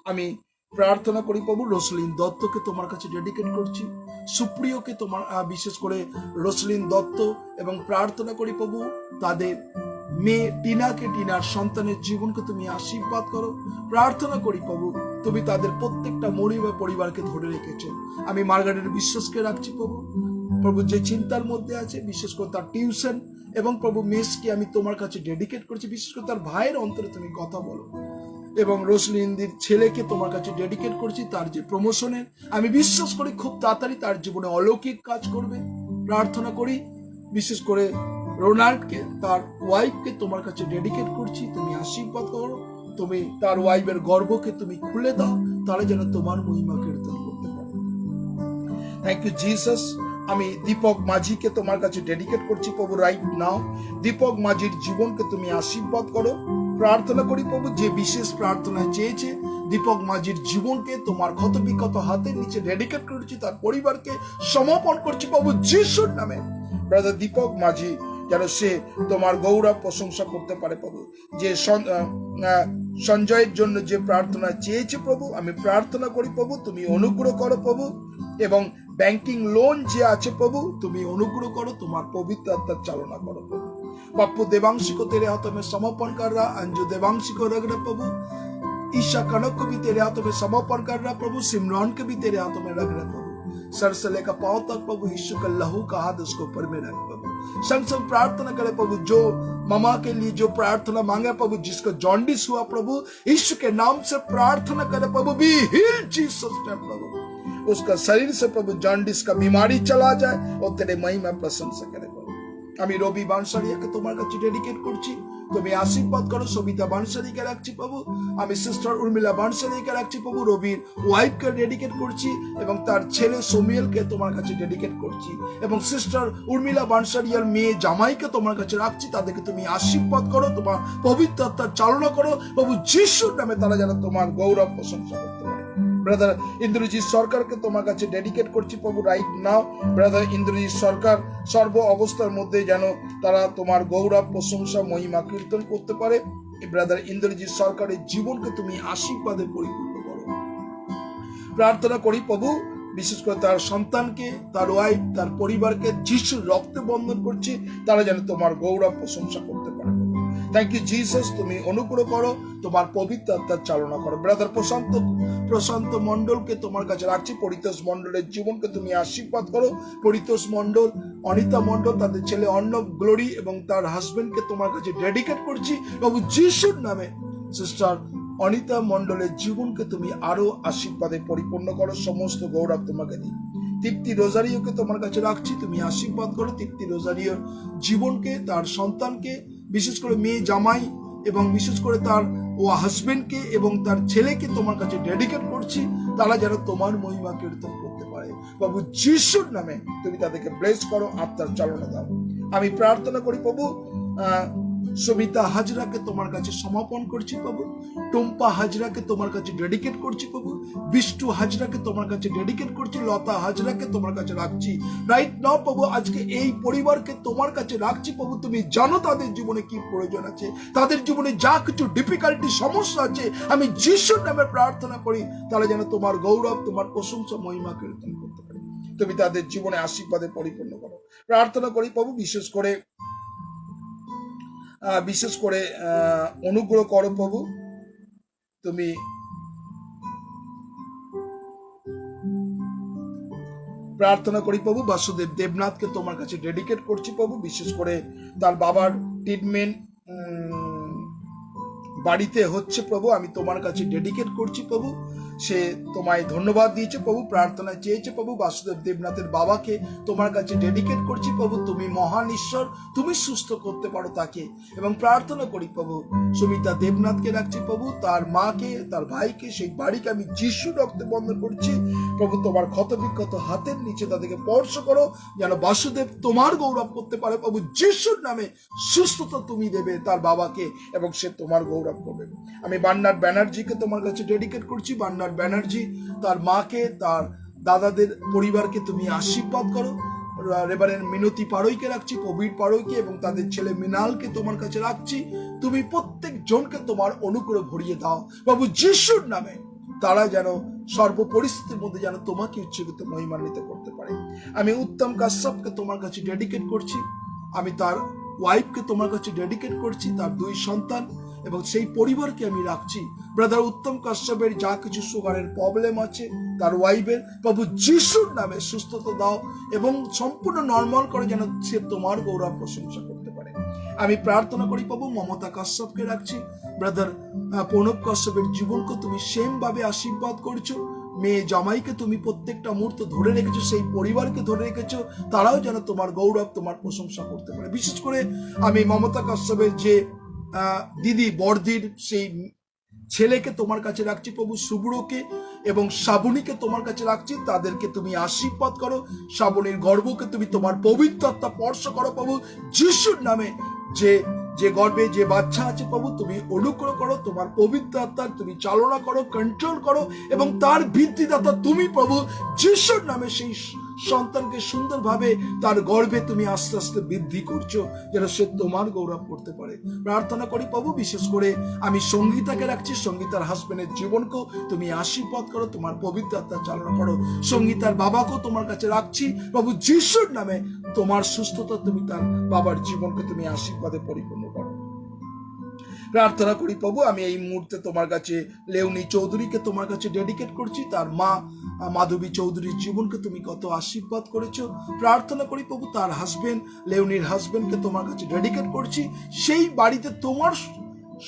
আমি প্রার্থনা করি প্রভু রসলিন দত্তকে তোমার কাছে ডেডিকেট করছি, সুপ্রিয়কে তোমার বিশেষ করে রসলিন দত্ত, এবং প্রার্থনা করি প্রভু তাদের মেয়ে টিনাকে, টিনার সন্তানের জীবনকে তুমি আশীর্বাদ করো। প্রার্থনা করি প্রভু তুমি তাদের প্রত্যেকটা পরিবারকে ধরে রেখেছো। আমি মার্গারেট বিশ্বাসকে রাখছি প্রভু। প্রভু যে চিন্তার মধ্যে আছে, বিশেষ করে তার টিউশন এবং প্রভু মেসকে আমি তোমার কাছে ডেডিকেট করছি। বিশেষ করে তার ভাইয়ের অন্তরে তুমি কথা বলো, এবং রোশলিনদির ছেলেকে তোমার কাছে ডেডিকেট করছি। তার যে প্রমোশনের আমি বিশ্বাস করি খুব তাড়াতাড়ি তার জীবনে অলৌকিক কাজ করবে। প্রার্থনা করি বিশেষ করে রোনাল্ডকে, তার ওয়াইফকে তোমার কাছে ডেডিকেট করছি। তুমি আশীর্বাদ করো, তুমি তার ওয়াইফের গর্ভকে তুমি খুলে দাও, তারা যেন তোমার মহিমা কীর্তন করতে পারে। Thank you Jesus. আমি দীপক মাঝিকে তোমার কাছে ডেডিকেট করছি প্রভু রাইট নাও। দীপক মাঝির জীবনকে তুমি আশীর্বাদ করো। প্রার্থনা করি প্রভু যে বিশেষ প্রার্থনা চেয়েছে দীপক মাঝির জীবনকে তোমার ক্ষতবিক্ষত হাতের নিচে ডেডিকেট করছি, তার পরিবারকে সমর্পণ করছি প্রভু যিশুর নামে। ব্রাদার দীপক মাঝি যেন সে তোমার গৌরব প্রশংসা করতে পারে প্রভু। যে সঞ্জয়ের জন্য যে প্রার্থনা চেয়েছে প্রভু, আমি প্রার্থনা করি প্রভু তুমি অনুগ্রহ করো প্রভু, এবং ব্যাংকিং লোন যে আছে প্রভু তুমি অনুগ্রহ করো, তোমার পবিত্র আত্মার চালনা করো প্রভু। पप्पू देवांशी को तेरे हाथों में समर्पण कर रहा, अंजू देवांशी को रख रहा प्रभु, ईशा कनक को भी तेरे हाथों में समर्पण कर रहा प्रभु, सिमरन के भी तेरे हाथों में रख रहा प्रभु, सर से लेकर पांव तक प्रभु यीशु का लहू का हाथ उसके ऊपर में रख प्रभु। संग संग प्रार्थना करे प्रभु जो मामा के लिए जो प्रार्थना मांगे प्रभु, जिसको जॉन्डिस हुआ प्रभु यीशु के नाम से प्रार्थना करे प्रभु, बी हील जीसस नेम प्रभु, उसका शरीर से प्रभु जॉन्डिस का बीमारी चला जाए और तेरे महिमा प्रशंसा करे प्रभु। আমি রবি বানসারিয়াকে তোমার কাছে ডেডিকেট করছি, তুমি আশীর্বাদ করো। সবিতা বানসারিকে রাখছি প্রভু, আমি সিস্টার উর্মিলা বানসারিকে রাখছি প্রভু, রবির ওয়াইফকে ডেডিকেট করছি এবং তার ছেলে সোমিয়েলকে তোমার কাছে ডেডিকেট করছি, এবং সিস্টার উর্মিলা বানসারিয়ার মেয়ে জামাইকে তোমার কাছে রাখছি। তাদেরকে তুমি আশীর্বাদ করো, তোমার পবিত্র আত্মার চালনা করো প্রভু যিশুর নামে, তারা যেন তোমার গৌরব প্রশংসা করতে পারে। ব্রাদার ইন্দ্রজিৎ সরকারকে তোমার কাছে ডেডিকেট করছি প্রভু রাইট নাও। ব্রাদার ইন্দ্রজিৎ সরকার সর্ব অবস্থার মধ্যে যেন তারা তোমার গৌরব প্রশংসা মহিমা কীর্তন করতে পারে। ব্রাদার ইন্দ্রজিৎ সরকারের জীবনকে তুমি আশীর্বাদে পরিপূর্ণ করো। প্রার্থনা করি প্রভু বিশেষ করে তার সন্তানকে, তার ওয়াইফ, তার পরিবারকে যিশুর রক্তে বন্ধন করছি, তারা যেন তোমার গৌরব প্রশংসা করতে পারে। থ্যাংক ইউ জিসাস, তুমি অনুগ্রহ করো, তোমার পবিত্র আত্মার চালনা করো। ব্রাদার প্রশান্ত মন্ডলকে তোমার কাছে রাখছি, পরিতোষ মন্ডলের জীবনকে তুমি আশীর্বাদ করো। পরিতোষ মন্ডল, অনিতা মন্ডল, তাদের ছেলে অর্ণব গ্লোরি এবং তার হাজবেন্ডকে তোমার কাছে ডেডিকেট করছি প্রভু যিশুর নামে। সিস্টার অনিতা মন্ডলের জীবনকে তুমি আরো আশীর্বাদে পরিপূর্ণ করো, সমস্ত গৌরব তোমাকে দিই। তৃপ্তি রোজারিওকে তোমার কাছে রাখছি, তুমি আশীর্বাদ করো তৃপ্তি রোজারিওর জীবনকে, তার সন্তানকে, বিশেষ করে মেয়ে জামাই এবং বিশেষ করে তার হাজবেন্ডকে এবং তার ছেলেকে তোমার কাছে ডেডিকেট করছি, তারা যেন তোমার মহিমা কীর্তন করতে পারে প্রভু যিশুর নামে। তুমি তাদেরকে ব্লেস করো, আত্মার চালনা দাও। আমি প্রার্থনা করি প্রভু, সবিতা হাজরাকে তোমার কাছে সমাপন করছি প্রভু, টুম্পা হাজরাকে তোমার কাছে ডেডিকেট করছি প্রভু, বিষ্টু হাজরাকে তোমার কাছে ডেডিকেট করছি, লতা হাজরাকে তোমার কাছে রাখছি রাইট নাও প্রভু। আজকে এই পরিবারকে তোমার কাছে রাখছি প্রভু, তুমি জানো তাদের জীবনে কি প্রয়োজন আছে, তাদের জীবনে যা কিছু ডিফিকাল্টি সমস্যা আছে, আমি যিশুর নামে প্রার্থনা করি তারা যেন তোমার গৌরব, তোমার প্রশংসা, মহিমা কীর্তন করতে পারে। তুমি তাদের জীবনে আশীর্বাদে পরিপূর্ণ করো। প্রার্থনা করি প্রভু, বিশেষ করে অনুগ্রহ করো প্রভু, তুমি প্রার্থনা করি প্রভু, বাসুদেব দেবনাথকে তোমার কাছে ডেডিকেট করছি প্রভু, বিশেষ করে তার বাবার ট্রিটমেন্ট বাড়িতে হচ্ছে প্রভু, আমি তোমার কাছে ডেডিকেট করছি প্রভু। সে তোমায় ধন্যবাদ দিয়েছে প্রভু, প্রার্থনা চেয়েছে প্রভু, বাসুদেব দেবনাথের বাবাকে তোমার কাছে ডেডিকেট করছি প্রভু। তুমি মহান ঈশ্বর, তুমি সুস্থ করতে পারো তাকে। এবং প্রার্থনা করি প্রভু, সুমিতা দেবনাথকে রাখছি প্রভু, তার মাকে, তার ভাইকে, সেই বাড়িকে আমি যিশু রক্তে বন্ধ করছি প্রভু। তোমার ক্ষতবিক্ষত হাতের নিচে তাদেরকে স্পর্শ করো, যেন বাসুদেব তোমার গৌরব করতে পারে প্রভু যিশুর নামে। সুস্থতা তুমি দেবে তার বাবাকে এবং সে তোমার গৌরব করবে। আমি বার্নার্ড ব্যানার্জিকে তোমার কাছে ডেডিকেট করছি, বার্নার্ড ব্যানার্জি, তার মাকে, তার দাদাদের পরিবারকে তুমি আশীর্বাদ করো। রেভারেন্ড মিনতি পাড়ইকে রাখছি, প্রবীর পাড়ইকে এবং তাদের ছেলে মৃণালকে তোমার কাছে রাখছি। তুমি প্রত্যেক জনকে তোমার অনুগ্রহ ভরিয়ে দাও প্রভু যিশুর নামে, তারা যেন সর্ব পরিস্থিতির মধ্যে যেন তোমাকে উচ্চকিত মহিমান্বিত করতে পারে। আমি উত্তম কাশ্যপকে তোমার কাছে ডেডিকেট করছি, আমি তার ওয়াইফকে তোমার কাছে ডেডিকেট করছি, তার 2 সন্তান এবং সেই পরিবারকে আমি রাখছি। ব্রাদার উত্তম কাশ্যপের যা কিছু সুগারের প্রবলেম আছে, তার ওয়াইফের, প্রভু যিশুর নামে সুস্থতা দাও এবং সম্পূর্ণ নর্মাল করে যেন সে তোমার গৌরব প্রশংসা করতে পারে। আমি প্রার্থনা করি প্রভু, মমতা কাশ্যপকে রাখছি, ব্রাদার প্রণব কাশ্যপের জীবনকে তুমি সেম ভাবে আশীর্বাদ করছো। মেয়ে জামাইকে তুমি প্রত্যেকটা মুহূর্ত ধরে রেখেছো, সেই পরিবারকে ধরে রেখেছো, তারাও যেন তোমার গৌরব, তোমার প্রশংসা করতে পারে। বিশেষ করে আমি মমতা কাশ্যপের যে দিদি বড়দির সেই ছেলেকে তোমার কাছে রাখছি প্রভু, শুভ্রকে এবং শ্রাবণীকে তোমার কাছে রাখছি, তাদেরকে তুমি আশীর্বাদ করো। শ্রাবণীর গর্ভকে তুমি তোমার পবিত্র আত্মা স্পর্শ করো প্রভু যিশুর নামে। যে গর্ভে যে বাচ্চা আছে প্রভু, তুমি অনুগ্রহ করো, তোমার পবিত্র আত্মার তুমি চালনা করো, কন্ট্রোল করো এবং তার বৃদ্ধিদাতা তুমি প্রভু যিশুর নামে। সেই সন্তানকে সুন্দরভাবে তার গর্ভে তুমি আস্তে আস্তে বৃদ্ধি করছো, যেন সে তোমার গৌরব করতে পারে। প্রার্থনা করি প্রভু, বিশেষ করে আমি সঙ্গীতাকে রাখছি, সঙ্গীতার হাজবেন্ডের জীবনকেও তুমি আশীর্বাদ করো, তোমার পবিত্র আত্মা চালনা করো। সঙ্গীতার বাবাকেও তোমার কাছে রাখছি প্রভু যিশুর নামে, তোমার সুস্থতা তুমি তার বাবার জীবনকে তুমি আশীর্বাদে পরিপূর্ণ করো। প্রার্থনা করি প্রভু, আমি এই মুহূর্তে তোমার কাছে লেউনি চৌধুরীকে তোমার কাছে ডেডিকেট করছি, তার মা মাধবী চৌধুরীর জীবনকে তুমি কত আশীর্বাদ করেছো। প্রার্থনা করি প্রভু, তার হাজবেন্ড লেউনির হাজবেন্ডকে তোমার কাছে ডেডিকেট করছি, সেই বাড়িতে তোমার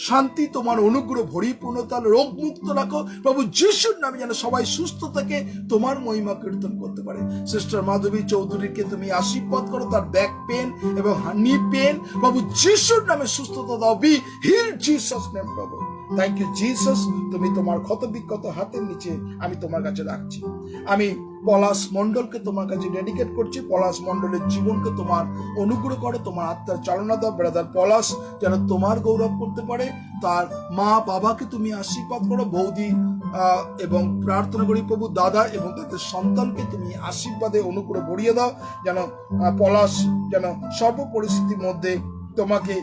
শান্তি, তোমার অনুগ্রহ পরিপূর্ণতা, রোগ মুক্ত রাখো প্রভু যিশুর নামে, যেন সবাই সুস্থ থাকে, তোমার মহিমা কীর্তন করতে পারে। সিস্টার মাধবী চৌধুরীকে তুমি আশীর্বাদ করো, তার ব্যাক পেন এবং নি পেন প্রভু যিশুর নামে সুস্থতা দাও। বি হিল জিসাস নেম প্রভু। থ্যাংক ইউ জিসাস, তুমি তোমার ক্ষতবিক্ষত হাতের নিচে আমি তোমার কাছে রাখছি। আমি পলাশ মন্ডলকে তোমার কাছে ডেডিকেট করছি, পলাশ মন্ডলের জীবনকে তোমার অনুগ্রহ করো, তোমার আত্মার চালনা দাও। ব্রাদার পলাশ যেন তোমার গৌরব করতে পারে, তার মা বাবাকে তুমি আশীর্বাদ করো, বৌদি এবং প্রার্থনা করি প্রভু দাদা এবং তাদের সন্তানকে তুমি আশীর্বাদে অনুগ্রহ ভরিয়ে দাও, যেন পলাশ যেন সর্ব পরিস্থিতির মধ্যে তোমাকে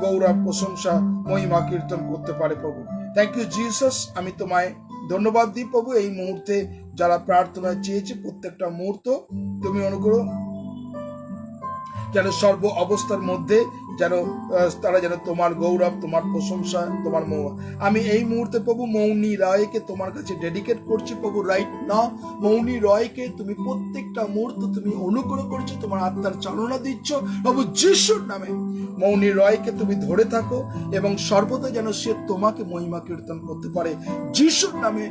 গৌরব প্রশংসা মহিমা কীর্তন করতে পারে প্রভু। থ্যাংক ইউ জিসাস, আমি তোমায় ধন্যবাদ দিই প্রভু। এই মুহূর্তে যারা প্রার্থনা চেয়েছে প্রত্যেকটা মুহূর্ত তুমি অনুগ্রহ যেন সর্ব অবস্থার মধ্যে যেন তারা যেন তোমার গৌরব, তোমার প্রশংসা, তোমার আমি এই মুহূর্তে প্রভু মৌনী রায়কে তোমার কাছে ডেডিকেট করছি প্রভু। রাইট নাও মৌনী রায়কে তুমি প্রত্যেকটা মুহূর্ত তুমি অনুগ্রহ করছো, তোমার আত্মার চালনা দিচ্ছ প্রভু যিশুর নামে। মৌনী রায়কে তুমি ধরে থাকো এবং সর্বদা যেন সে তোমাকে মহিমা কীর্তন করতে পারে যিশুর নামে।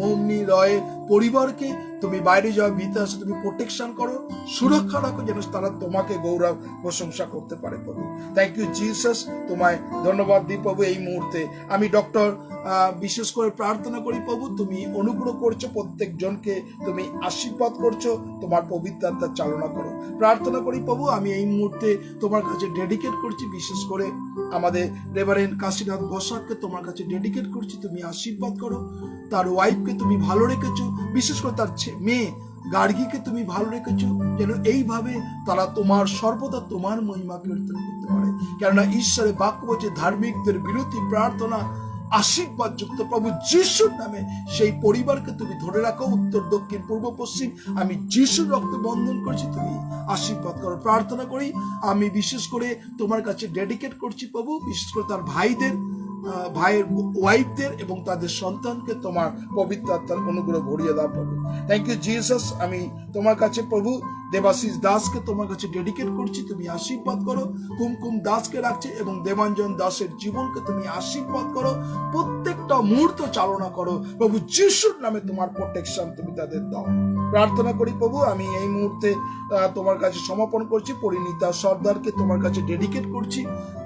মৌনী রায়ের পরিবারকে তুমি বাইরে যাওয়া ভিতরে আসে তুমি প্রোটেকশন করো, সুরক্ষা রাখো, যেন তারা তোমাকে গৌরব প্রশংসা করতে পারে প্রভু। থ্যাংক ইউ জিসাস, তোমায় ধন্যবাদ দিই প্রভু। এই মুহূর্তে আমি ডক্টর বিশেষ করে প্রার্থনা করি প্রভু, তুমি অনুগ্রহ করছো প্রত্যেক জনকে, তুমি আশীর্বাদ করছো, তোমার পবিত্র আত্মার চালনা করো। প্রার্থনা করি প্রভু, আমি এই মুহূর্তে তোমার কাছে ডেডিকেট করছি, বিশেষ করে আমাদের রেভারেন্ড কাশীনাথ বসাককে তোমার কাছে ডেডিকেট করছি, তুমি আশীর্বাদ করো। তার ওয়াইফকে তুমি ভালো রেখেছো, বিশেষ করে তার মেয়ে গার্গীকে তুমি ভালো রেখেছো, যেন এইভাবে তারা তোমার সর্বদা তোমার মহিমা কীর্তন করতে পারে। কেননা ঈশ্বরের বাক্য বলছে ধার্মিকদের বিরোধী প্রার্থনা আশীর্বাদ যুক্ত প্রভু যিশুর নামে। সেই পরিবারকে তুমি ধরে রাখো, উত্তর দক্ষিণ পূর্ব পশ্চিম আমি যিশুর রক্তে বন্ধন করছি, তুমি আশীর্বাদ করো। প্রার্থনা করি আমি বিশেষ করে তোমার কাছে ডেডিকেট করছি প্রভু, বিশেষ করে তার ভাইয়ের ওয়াইফদের এবং তাদের সন্তানকে তোমার পবিত্র আত্মার অনুগ্রহ ভরিয়ে দাও প্রভু। থ্যাংক ইউ জিসাস, আমি তোমার কাছে প্রভু দেবাশিস দাসকে তোমার কাছে ডেডিকেট করছি, তুমি আশীর্বাদ করো। কুমকুম দাসকে রাখছি এবং দেবাঞ্জন দাসের জীবনকে তুমি আশীর্বাদ করো, প্রত্যেকটা মুহূর্ত চালনা করো প্রভু যিশুর নামে। তোমার প্রোটেকশন তুমি তাদের দাও। প্রার্থনা করি প্রভু, আমি এই মুহূর্তে তোমার কাছে সমর্পণ করছি। পরিণীতা সর্দারকে তোমার কাছে ডেডিকেট করছি,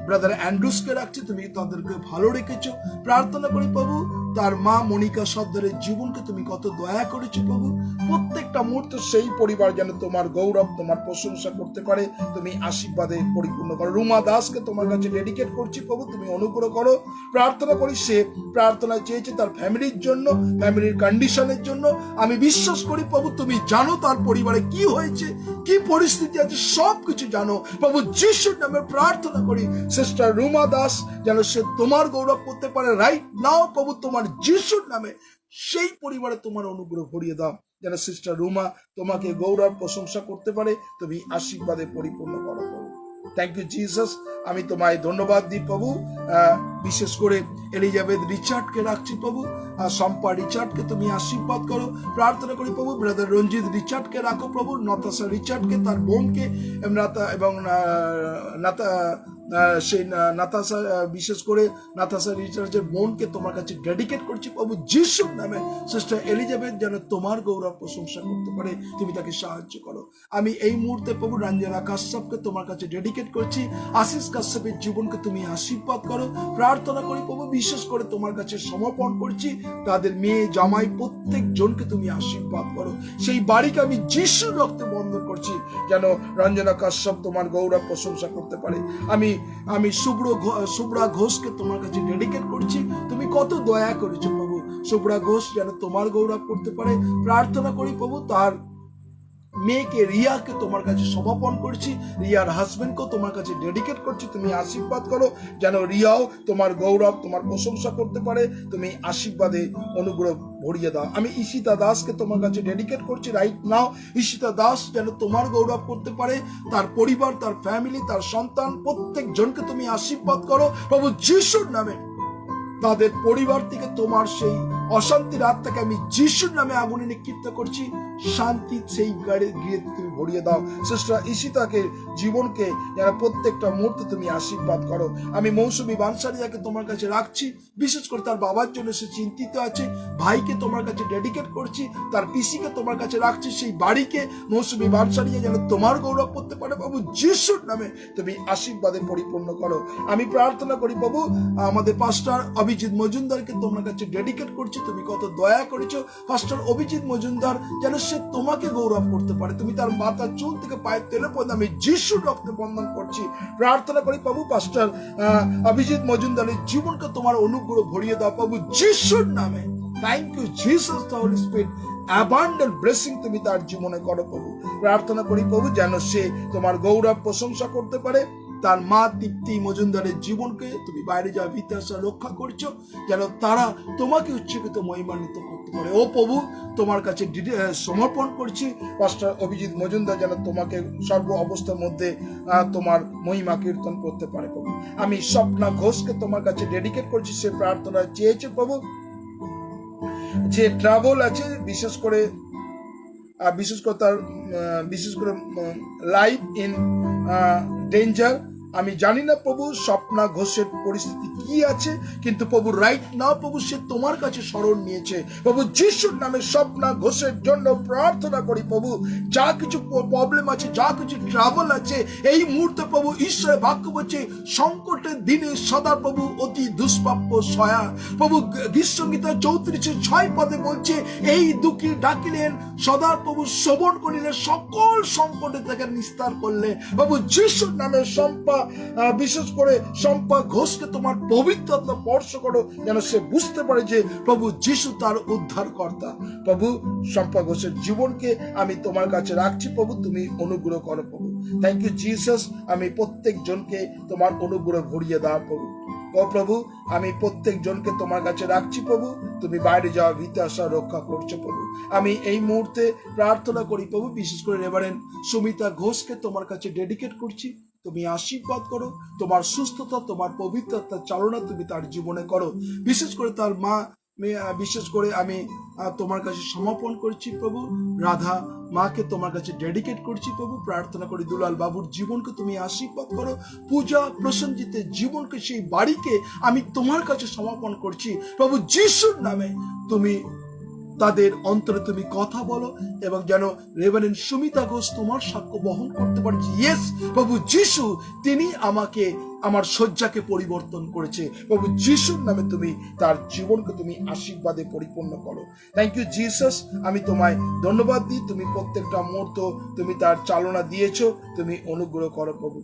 ব্রাদার অ্যান্ড্রুসকে রাখছি, তুমি তাদেরকে ভালো রেখেছো। প্রার্থনা করি প্রভু, তার মা মনিকা সর্দারের জীবনকে তুমি কত দয়া করেছো প্রভু। প্রত্যেকটা মুহূর্ত সেই পরিবার যেন তোমার গৌরব, তোমার প্রশংসা করতে পারে, তুমি আশীর্বাদে পরিপূর্ণ করো। রুমা দাসকে তোমার কাছে ডেডিকেট করছি প্রভু, তুমি অনুগ্রহ করো। প্রার্থনা করি সে প্রার্থনা চেয়েছে তার ফ্যামিলির জন্য, ফ্যামিলির কন্ডিশনের জন্য। আমি বিশ্বাস করি প্রভু তুমি জানো তার পরিবারে কি হয়েছে, কি পরিস্থিতি আছে, সবকিছু জানো প্রভু যিশুর নামে। প্রার্থনা করি সিস্টার রুমা দাস যেন সে তোমার গৌরব করতে পারে রাইট নাও প্রভু, তোমার যিশুর নামে। সেই পরিবারে তোমার অনুগ্রহ ভরিয়ে দাও, যেন সিস্টার রুমা তোমাকে গৌরব প্রশংসা করতে পারে, তুমি আশীর্বাদে পরিপূর্ণ করো প্রভু। থ্যাংক ইউ জিসাস, আমি তোমায় ধন্যবাদ দিই প্রভু। বিশেষ করে এলিজাবেথ রিচার্ডকে রাখছি প্রভু, শম্পা রিচার্ডকে তুমি আশীর্বাদ করো। প্রার্থনা করি প্রভু ব্রাদার রঞ্জিত রিচার্ডকে রাখো প্রভু, নতাশা রিচার্ডকে, তার বোনকে এবং সেই নাতাশা, বিশেষ করে নাতাশা রিচার্ডের বোনকে তোমার কাছে ডেডিকেট করছি প্রভু যিশুর নামে। সিস্টার এলিজাবেথ যেন তোমার গৌরব প্রশংসা করতে পারে, তুমি তাকে সাহায্য করো। আমি এই মুহূর্তে প্রভু রঞ্জনা কাশ্যপকে তোমার কাছে ডেডিকেট করছি, আশিস কাশ্যপের জীবনকে তুমি আশীর্বাদ করো। প্রার্থনা করি প্রভু বিশেষ করে তোমার কাছে সমর্পণ করছি, তাদের মেয়ে জামাই প্রত্যেক জনকে তুমি আশীর্বাদ করো। সেই বাড়িকে আমি যিশুর রক্তে বন্ধন করছি, যেন রঞ্জনা কাশ্যপ তোমার গৌরব প্রশংসা করতে পারে। আমি শুভ্রা ঘোষকে তোমার কাছে ডেডিকেট করছি, তুমি কত দয়া করেছো প্রভু, শুভ্রা ঘোষ যেন তোমার গৌরব করতে পারে। প্রার্থনা করি প্রভু তার মেয়েকে রিয়াকে তোমার কাছে সমর্পণ করছি, রিয়ার হাজবেন্ডকেও তোমার কাছে ডেডিকেট করছি, তুমি আশীর্বাদ করো, যেন রিয়াও তোমার গৌরব, তোমার প্রশংসা করতে পারে, তুমি আশীর্বাদে অনুগ্রহ ভরিয়ে দাও। আমি ঈশিতা দাসকে তোমার কাছে ডেডিকেট করছি রাইট নাও, ঈশিতা দাস যেন তোমার গৌরব করতে পারে, তার পরিবার, তার ফ্যামিলি, তার সন্তান প্রত্যেক জনকে তুমি আশীর্বাদ করো প্রভু যিশুর নামে। তাদের পরিবার থেকে তোমার সেই অশান্তির আত্মাকে আমি যিশুর নামে আগুনে নিক্ষিপ্ত করছি, শান্তি সেই গৃহে তুমি ভরিয়ে দাও। সিস্টার ঈশিতাকে জীবনকে যেন প্রত্যেকটা মুহূর্তে তুমি আশীর্বাদ করো। আমি মৌসুমী বানসারিয়াকে তোমার কাছে রাখছি, বিশেষ করে তার বাবার জন্য সে চিন্তিত আছে, ভাইকে তোমার কাছে ডেডিকেট করছি, তার পিসিকে তোমার কাছে রাখছি, সেই বাড়িকে মৌসুমী বানসারিয়া যেন তোমার গৌরব করতে পারে প্রভু যিশুর নামে, তুমি আশীর্বাদে পরিপূর্ণ করো। আমি প্রার্থনা করি প্রভু আমাদের পাস্টার অভিজিৎ মজুমদারকে তোমার কাছে ডেডিকেট করছি, তুমি কত দয়া করেছো পাস্টার অভিজিৎ মজুমদার যেন সে তোমাকে গৌরব করতে পারে, তুমি তার মাথার চুল থেকে পায়ের তেলে পর্যন্ত আমি যিশুর রক্তে বন্ধন করছি। প্রার্থনা করি প্রভু পাস্টার অভিজিৎ মজুমদারের জীবনকে তোমার অনুগ্রহ ভরিয়ে দাও প্রভু যিশুর নামে। Thank you Jesus, the Holy Spirit abundant blessing তুমি তার জীবনে করো প্রভু। প্রার্থনা করি প্রভু যেন সে তোমার গৌরব প্রশংসা করতে পারে, তার মা তৃপ্তি মজুমদারের জীবনকে তুমি বাইরে যাওয়া বিদ্যাশা রক্ষা করছো, যেন তারা তোমাকে উচ্চকিত মহিমান্বিত করতে পারে। ও প্রভু, তোমার কাছে সমর্পণ করছি পাস্টার অভিজিৎ মজুমদার, যেন তোমাকে সর্ব অবস্থার মধ্যে তোমার মহিমা কীর্তন করতে পারে। প্রভু, আমি স্বপ্না ঘোষকে তোমার কাছে ডেডিকেট করছি, সে প্রার্থনা চেয়েছে প্রভু, যে ট্রাভেল আছে, বিশেষ করে তার লাইফ ইন ডেঞ্জার। আমি জানি না প্রভু স্বপ্না ঘোষের পরিস্থিতি কি আছে, কিন্তু প্রভু রাইট নাও প্রভু সে তোমার কাছে শরণ নিয়েছে। প্রভু যিশুর নামে স্বপ্না ঘোষের জন্য প্রার্থনা করি প্রভু, যা কিছু প্রবলেম আছে, যা কিছু ট্রাভেল আছে, এই মুহূর্তে প্রভু ঈশ্বরের বাক্য বলছে সংকটের দিনে সদা প্রভু অতি দুষ্প্রাপ্য সয়া। প্রভু গীতসংহিতা 34:6 পদে বলছে, এই দুঃখী ডাকিলেন সদা প্রভু শ্রবণ করিলেন, সকল সংকটে থেকে নিস্তার করলেন। প্রভু যিশুর নামে বিশেষ করে শম্পা ঘোষকে তোমার পবিত্র আত্মা স্পর্শ করো, যেন সে বুঝতে পারে যে প্রভু যিশু তার উদ্ধারকর্তা। প্রভু শম্পা ঘোষের জীবনকে আমি তোমার কাছে রাখছি প্রভু, তুমি অনুগ্রহ করো প্রভু। Thank you Jesus. আমি প্রত্যেক জনকে তোমার অনুগ্রহ ভরিয়ে দাও প্রভু। ও প্রভু, আমি প্রত্যেক জনকে তোমার কাছে রাখছি প্রভু, তুমি বাইরে যাওয়া ভীতি আসা রক্ষা করছো প্রভু। আমি এই মুহূর্তে প্রার্থনা করি প্রভু, বিশেষ করে রেভারেন্ড সুমিতা ঘোষকে তোমার কাছে ডেডিকেট করছি, তুমি আশীর্বাদ করো, তোমার সুস্থতা, তোমার পবিত্রতার চালনা তুমি তার জীবনে করো। বিশেষ করে তার মা, বিশেষ করে আমি তোমার কাছে সমর্পণ করছি প্রভু, রাধা মাকে তোমার কাছে ডেডিকেট করছি প্রভু। প্রার্থনা করি দুলাল বাবুর জীবনকে তুমি আশীর্বাদ করো, পূজা প্রসঞ্জিতের জীবনকে, সেই বাড়িকে আমি তোমার কাছে সমর্পণ করছি প্রভু যিশুর নামে। তুমি তাদের অন্তরে তুমি কথা বলো, এবং যেন রেভারেন্ড সুমিতা ঘোষ তোমার সাক্ষ্য বহন করতে পারে, ইয়েস প্রভু যিশু তিনি আমাকে আমার শয্যাকে পরিবর্তন করেছে। প্রভু যিশুর নামে তুমি তার জীবনকে তুমি আশীর্বাদে পরিপূর্ণ করো। Thank you Jesus. আমি তোমায় ধন্যবাদ দিই, তুমি প্রত্যেকটা মুহূর্ত তুমি তার চালনা দিয়েছো, তুমি অনুগ্রহ করো প্রভু।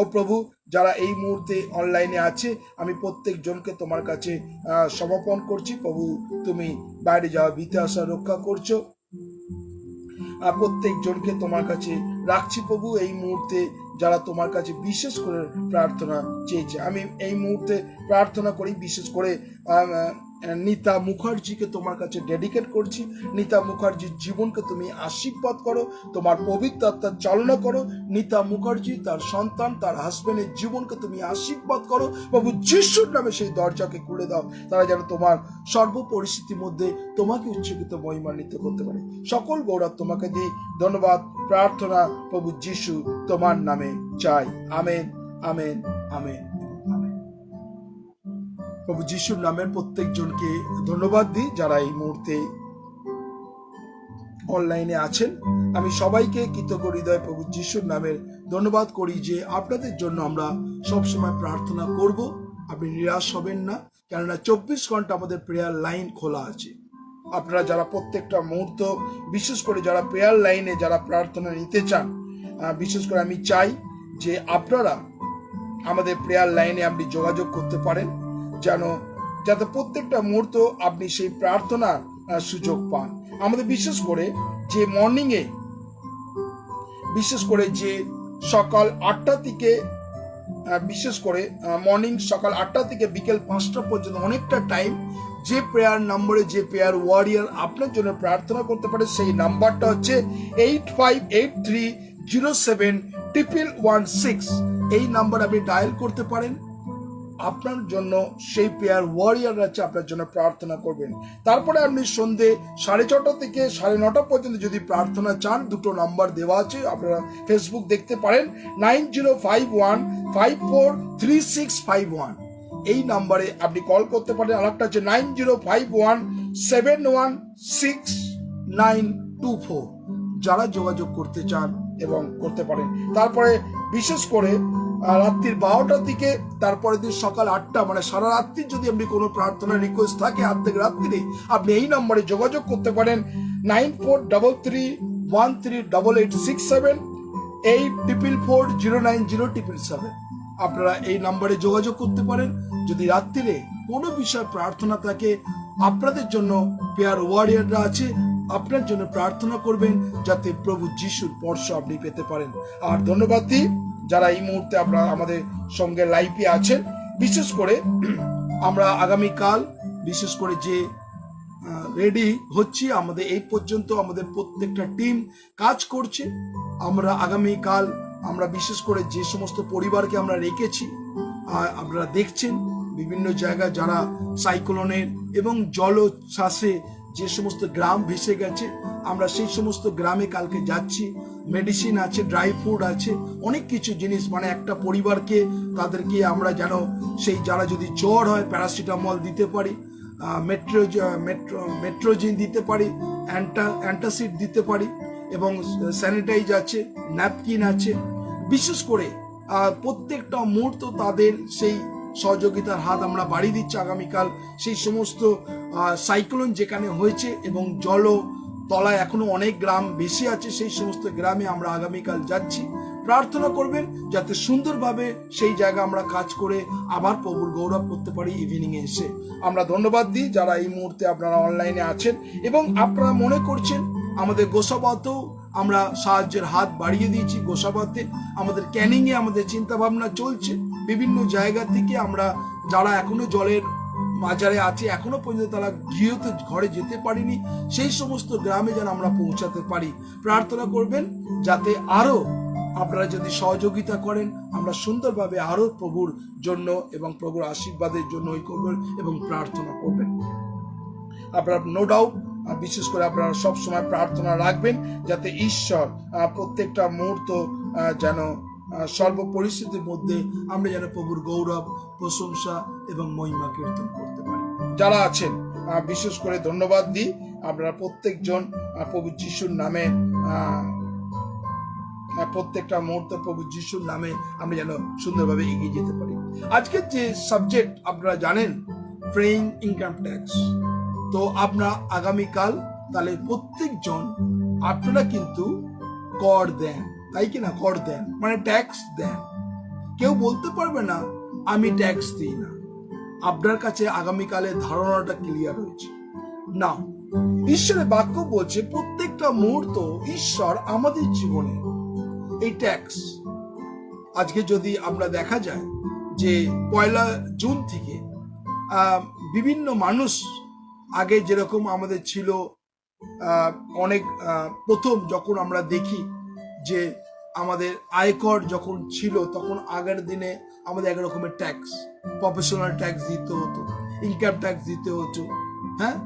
ও প্রভু, যারা এই মুহূর্তে অনলাইনে আছে আমি প্রত্যেক জনকে তোমার কাছে সমর্পণ করছি প্রভু, তুমি বাইরে যাওয়া ভীতি আসা রক্ষা করছো, প্রত্যেক জনকে তোমার কাছে রাখছি প্রভু। এই মুহূর্তে যারা তোমার কাছে বিশেষ করে প্রার্থনা চেয়েছে, আমি এই মুহূর্তে প্রার্থনা করি, বিশেষ করে নীতা মুখার্জিকে তোমার কাছে ডেডিকেট করছি। নীতা মুখার্জির জীবনকে তুমি আশীর্বাদ করো, তোমার পবিত্র আত্মার চালনা করো। নীতা মুখার্জি, তার সন্তান, তার হাজবেন্ডের জীবনকে তুমি আশীর্বাদ করো প্রভু যিশুর নামে। সেই দরজাকে খুলে দাও, তারা যেন তোমার সর্ব পরিস্থিতির মধ্যে তোমাকে উচ্চকিত মহিমান্বিত করতে পারে। সকল গৌরব তোমাকে দিই, ধন্যবাদ প্রার্থনা প্রভু যিশু তোমার নামে চাই, আমেন, আমেন, আমেন, আমেন। প্রভু যিশুর নামের প্রত্যেক জনকে ধন্যবাদ দিই যারা এই মুহূর্তে অনলাইনে আছেন। আমি সবাইকে কৃতজ্ঞ হৃদয় প্রভু যিশুর নামের ধন্যবাদ করি যে আপনাদের জন্য আমরা সবসময় প্রার্থনা করব। আপনি নিরাশ হবেন না, কেননা 24 ঘন্টা আমাদের প্রেয়ার লাইন খোলা আছে। আপনারা যারা প্রত্যেকটা মুহূর্ত, বিশেষ করে যারা প্রেয়ার লাইনে যারা প্রার্থনা নিতে চান, বিশেষ করে আমি চাই যে আপনারা আমাদের প্রেয়ার লাইনে আপনি যোগাযোগ করতে পারেন, যাতে প্রত্যেকটা মুহূর্ত আপনি সেই প্রার্থনার সুযোগ পান। আমাদের বিশেষ করে যে মর্নিংয়ে, বিশেষ করে যে সকাল 8টা থেকে, বিশেষ করে মর্নিং সকাল 8টা থেকে বিকেল 5টা পর্যন্ত অনেকটা টাইম, যে প্রেয়ার নম্বরে যে প্রেয়ার ওয়ারিয়ার আপনার জন্য প্রার্থনা করতে পারে, সেই নাম্বারটা হচ্ছে 8583071116। এই নাম্বার আপনি ডায়াল করতে পারেন। আপনার জন্য সেই প্রেয়ার ওয়ারিয়ার আছে, আপনার জন্য প্রার্থনা করবেন। তারপরে আপনি সন্ধে 6:30 থেকে 9:30 পর্যন্ত যদি প্রার্থনা চান, দুটো নাম্বার দেওয়া আছে, আপনারা ফেসবুক দেখতে পারেন, 9051543651। এই নাম্বারে আপনি কল করতে পারেন। আর একটা আছে 9051716924। যারা যোগাযোগ করতে চান এবং করতে পারেন। তারপরে বিশেষ করে রাত্রির 12টা থেকে তারপরে দিন সকাল 8টা, মানে সারা রাত্রি যদি আপনি কোনো প্রার্থনার রিকোয়েস্ট থাকে আর্ধেক রাত্রিরে, আপনি এই নম্বরে যোগাযোগ করতে পারেন। 9433138867 84409077। আপনারা এই নম্বরে যোগাযোগ করতে পারেন। যদি রাত্রিরে কোনো বিষয় প্রার্থনা থাকে, আপনাদের জন্য প্রেয়ার ওয়ারিয়াররা আছে, আপনার জন্য প্রার্থনা করবেন যাতে প্রভু যিশুর স্পর্শ আপনি পেতে পারেন। আর ধন্যবাদ দিই যারা এই মুহূর্তে আপনারা আমাদের সঙ্গে লাইভে আছেন, বিশেষ করে আমরা আগামীকাল বিশেষ করে যে রেডি হচ্ছি, আমাদের এই পর্যন্ত আমাদের প্রত্যেকটা টিম কাজ করছে। আমরা আগামীকাল আমরা বিশেষ করে যে সমস্ত পরিবারকে আমরা রেখেছি, আপনারা দেখছেন বিভিন্ন জায়গায় যারা সাইক্লোনের এবং জলোচ্ছ্বাসে যে সমস্ত গ্রাম ভেসে গেছে, আমরা সেই সমস্ত গ্রামে কালকে যাচ্ছি। মেডিসিন আছে, ড্রাই ফ্রুট আছে, অনেক কিছু জিনিস, মানে একটা পরিবারকে তাদেরকে আমরা যেন সেই যারা যদি জ্বর হয় প্যারাসিটামল দিতে পারি, মেট্রোজিন দিতে পারি, অ্যান্টাসিড দিতে পারি, এবং স্যানিটাইজ আছে, ন্যাপকিন আছে। বিশেষ করে প্রত্যেকটা মুহূর্ত তাদের সেই সহযোগিতার হাত আমরা বাড়িয়ে দিচ্ছি। আগামীকাল সেই সমস্ত সাইক্লোন যেখানে হয়েছে এবং তলায় এখনো অনেক গ্রাম বেশি আছে, সেই সমস্ত গ্রামে আমরা আগামীকাল যাচ্ছি। প্রার্থনা করবেন যাতে সুন্দরভাবে সেই জায়গা আমরা কাজ করে আবার প্রভুর গৌরব করতে পারি ইভিনিং এ এসে। আমরা ধন্যবাদ দিই যারা এই মুহূর্তে আপনারা অনলাইনে আছেন এবং আপনারা মনে করছেন। আমাদের গোসাবাতেও আমরা সাহায্যের হাত বাড়িয়ে দিয়েছি। গোসাবাতে আমাদের ক্যানিংয়ে আমাদের চিন্তা ভাবনা চলছে। বিভিন্ন জায়গা থেকে আমরা যারা এখনো জলের মাজারে আছে, এখনো পর্যন্ত তারা গৃহতে ঘরে যেতে পারিনি, সেই সমস্ত গ্রামে যেন আমরা পৌঁছাতে পারি। প্রার্থনা করবেন যাতে আরো আপনারা যদি সহযোগিতা করেন, আমরা সুন্দরভাবে আরো প্রভুর জন্য এবং প্রভুর আশীর্বাদের জন্য করবেন এবং প্রার্থনা করবেন। আপনারা নো ডাউট বিশেষ করে আপনারা সব সময় প্রার্থনা রাখবেন যাতে ঈশ্বর প্রত্যেকটা মুহূর্ত যেন সর্ব পরিস্থিতির মধ্যে আমরা যেন প্রভুর গৌরব, প্রশংসা এবং মহিমা কীর্তন করতে পারি। যারা আছেন বিশেষ করে ধন্যবাদ দিই। আপনারা প্রত্যেকজন প্রভু যিশুর নামে প্রত্যেকটা মুহূর্তে প্রভু যিশুর নামে আমরা যেন সুন্দরভাবে এগিয়ে যেতে পারি। আজকের যে সাবজেক্ট আপনারা জানেন, পেইং ইনকাম ট্যাক্স। তো আপনারা আগামীকাল তাহলে প্রত্যেকজন আপনারা কিন্তু কর দেন, তাই কিনা? কর দেন মানে ট্যাক্স দেন। কেউ বলতে পারবে না আমি ট্যাক্স দিই না। আপনার কাছে আগামীকালের ধারণাটা ক্লিয়ার হয়েছে না? ঈশ্বরের বাক্য বলছে প্রত্যেকটা মুহূর্ত ঈশ্বর আমাদের জীবনে এই ট্যাক্স। আজকে যদি আমরা দেখা যায় যে 1 জুন থেকে বিভিন্ন মানুষ, আগে যেরকম আমাদের ছিল অনেক প্রথম যখন আমরা দেখি যে আমাদের আয়কর যখন ছিল, তখন আগের দিনে আমাদের এক রকমের ট্যাক্স, প্রফেশনাল ট্যাক্স দিতে হতো, ইনকাম ট্যাক্স দিতে হতো, হ্যাঁ,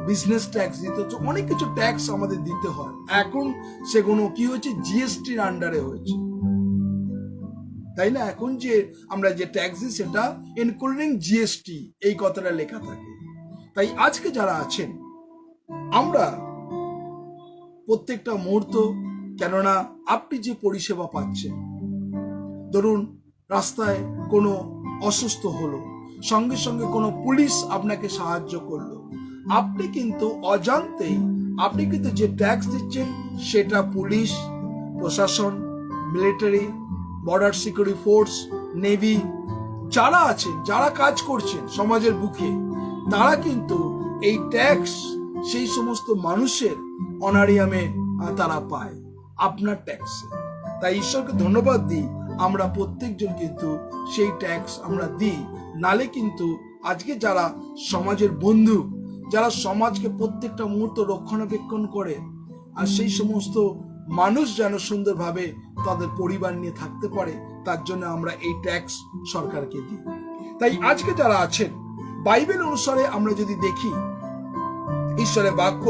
বিজনেস ট্যাক্স দিতে হতো, অনেক কিছু ট্যাক্স আমাদের দিতে হয়। এখন সেগুলো কি হয়েছে? জিএসটির আন্ডারে হয়েছে, তাই না? এখন যে আমরা যে ট্যাক্স দিই সেটা ইনক্লুডিং জিএসটি এই কথাটা লেখা থাকে। তাই আজকে যারা আছেন আমরা প্রত্যেকটা মুহূর্ত, কেননা আপনি যে পরিষেবা পাচ্ছেন, ধরুন রাস্তায় কোনো অসুস্থ হলো, সঙ্গে সঙ্গে কোনো পুলিশ আপনাকে সাহায্য করলো, আপনি কিন্তু অজান্তেই আপনি কিন্তু যে ট্যাক্স দিচ্ছেন সেটা পুলিশ প্রশাসন, military, border security force, navy যারা আছেন, যারা কাজ করছেন সমাজের বুকে, তারা কিন্তু এই ট্যাক্স সেই সমস্ত মানুষের অনারিয়ামে তারা পায় আপনার ট্যাক্সে। তাই ঈশ্বরকে ধন্যবাদ দিই, আমরা প্রত্যেকজন কিন্তু সেই ট্যাক্স আমরা দিই। নালে কিন্তু আজকে যারা সমাজের বন্ধু, যারা সমাজকে প্রত্যেকটা মুহূর্ত রক্ষণাবেক্ষণ করে, আর সেই সমস্ত মানুষ যেন সুন্দরভাবে তাদের পরিবার নিয়ে থাকতে পারে, তার জন্য আমরা এই ট্যাক্স সরকারকে দিই। তাই আজকে যারা আছেন, বাইবেল অনুসারে আমরা যদি দেখি ঈশ্বরের বাক্য,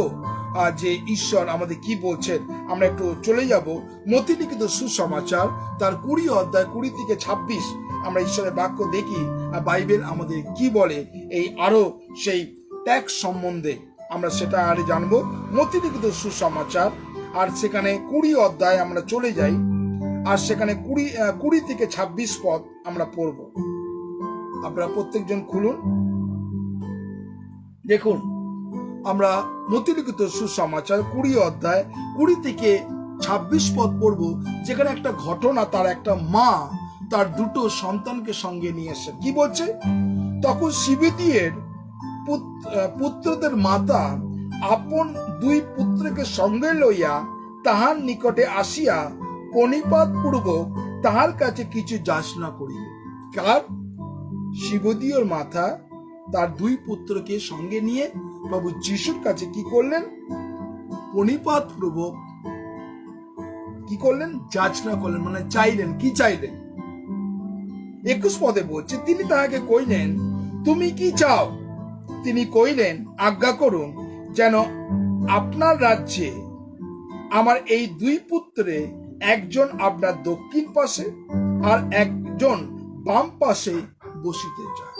যে ঈশ্বর আমাদের কি বলছেন, আমরা একটু চলে যাব মথি লিখিত সুসমাচার তার 20 অধ্যায় 20 থেকে 26 আমরা ঈশ্বরের বাক্য দেখি আর বাইবেল আমাদের কি বলে এই আরো সেই ট্যাক্স সম্বন্ধে আমরা সেটা আরে জানবো। মথি লিখিত সুসমাচার আর সেখানে 20 অধ্যায় আমরা চলে যাই, আর সেখানে 20 থেকে 26 পদ আমরা পড়ব। আপনারা প্রত্যেকজন খুলুন, দেখুন আমরা মথি লিখিত সুসমাচার 20 অধ্যায় 20 থেকে 26 পদ পড়ব, যেখানে একটা ঘটনা, তার একটা মা তার 2 সন্তানকে সঙ্গে নিয়ে এসে কি বলছে, তখন সিবেদিয়ের পুত্রদের মাতা আপন 2 পুত্রকে সঙ্গে লইয়া তাহার নিকটে আসিয়া প্রণিপাত পূর্বক তাহার কাছে কিছু যাচনা করিবে। কার? শিবদীয়র মাথা তার দুই পুত্রকে সঙ্গে নিয়ে প্রভু যিশুর কাছে কি করলেন? প্রণিপাত পূর্বক কি করলেন? যাচনা করলেন, মানে চাইলেন। কি চাইলেন? 21 পদে বলছে, তিনি তাহাকে কইলেন, তুমি কি চাও? তিনি কইলেন, আজ্ঞা করুন যেন আপনার রাজ্যে আমার এই দুই পুত্রে একজন আপনার দক্ষিণ পাশে আর একজন বাম পাশে বসিতে চায়।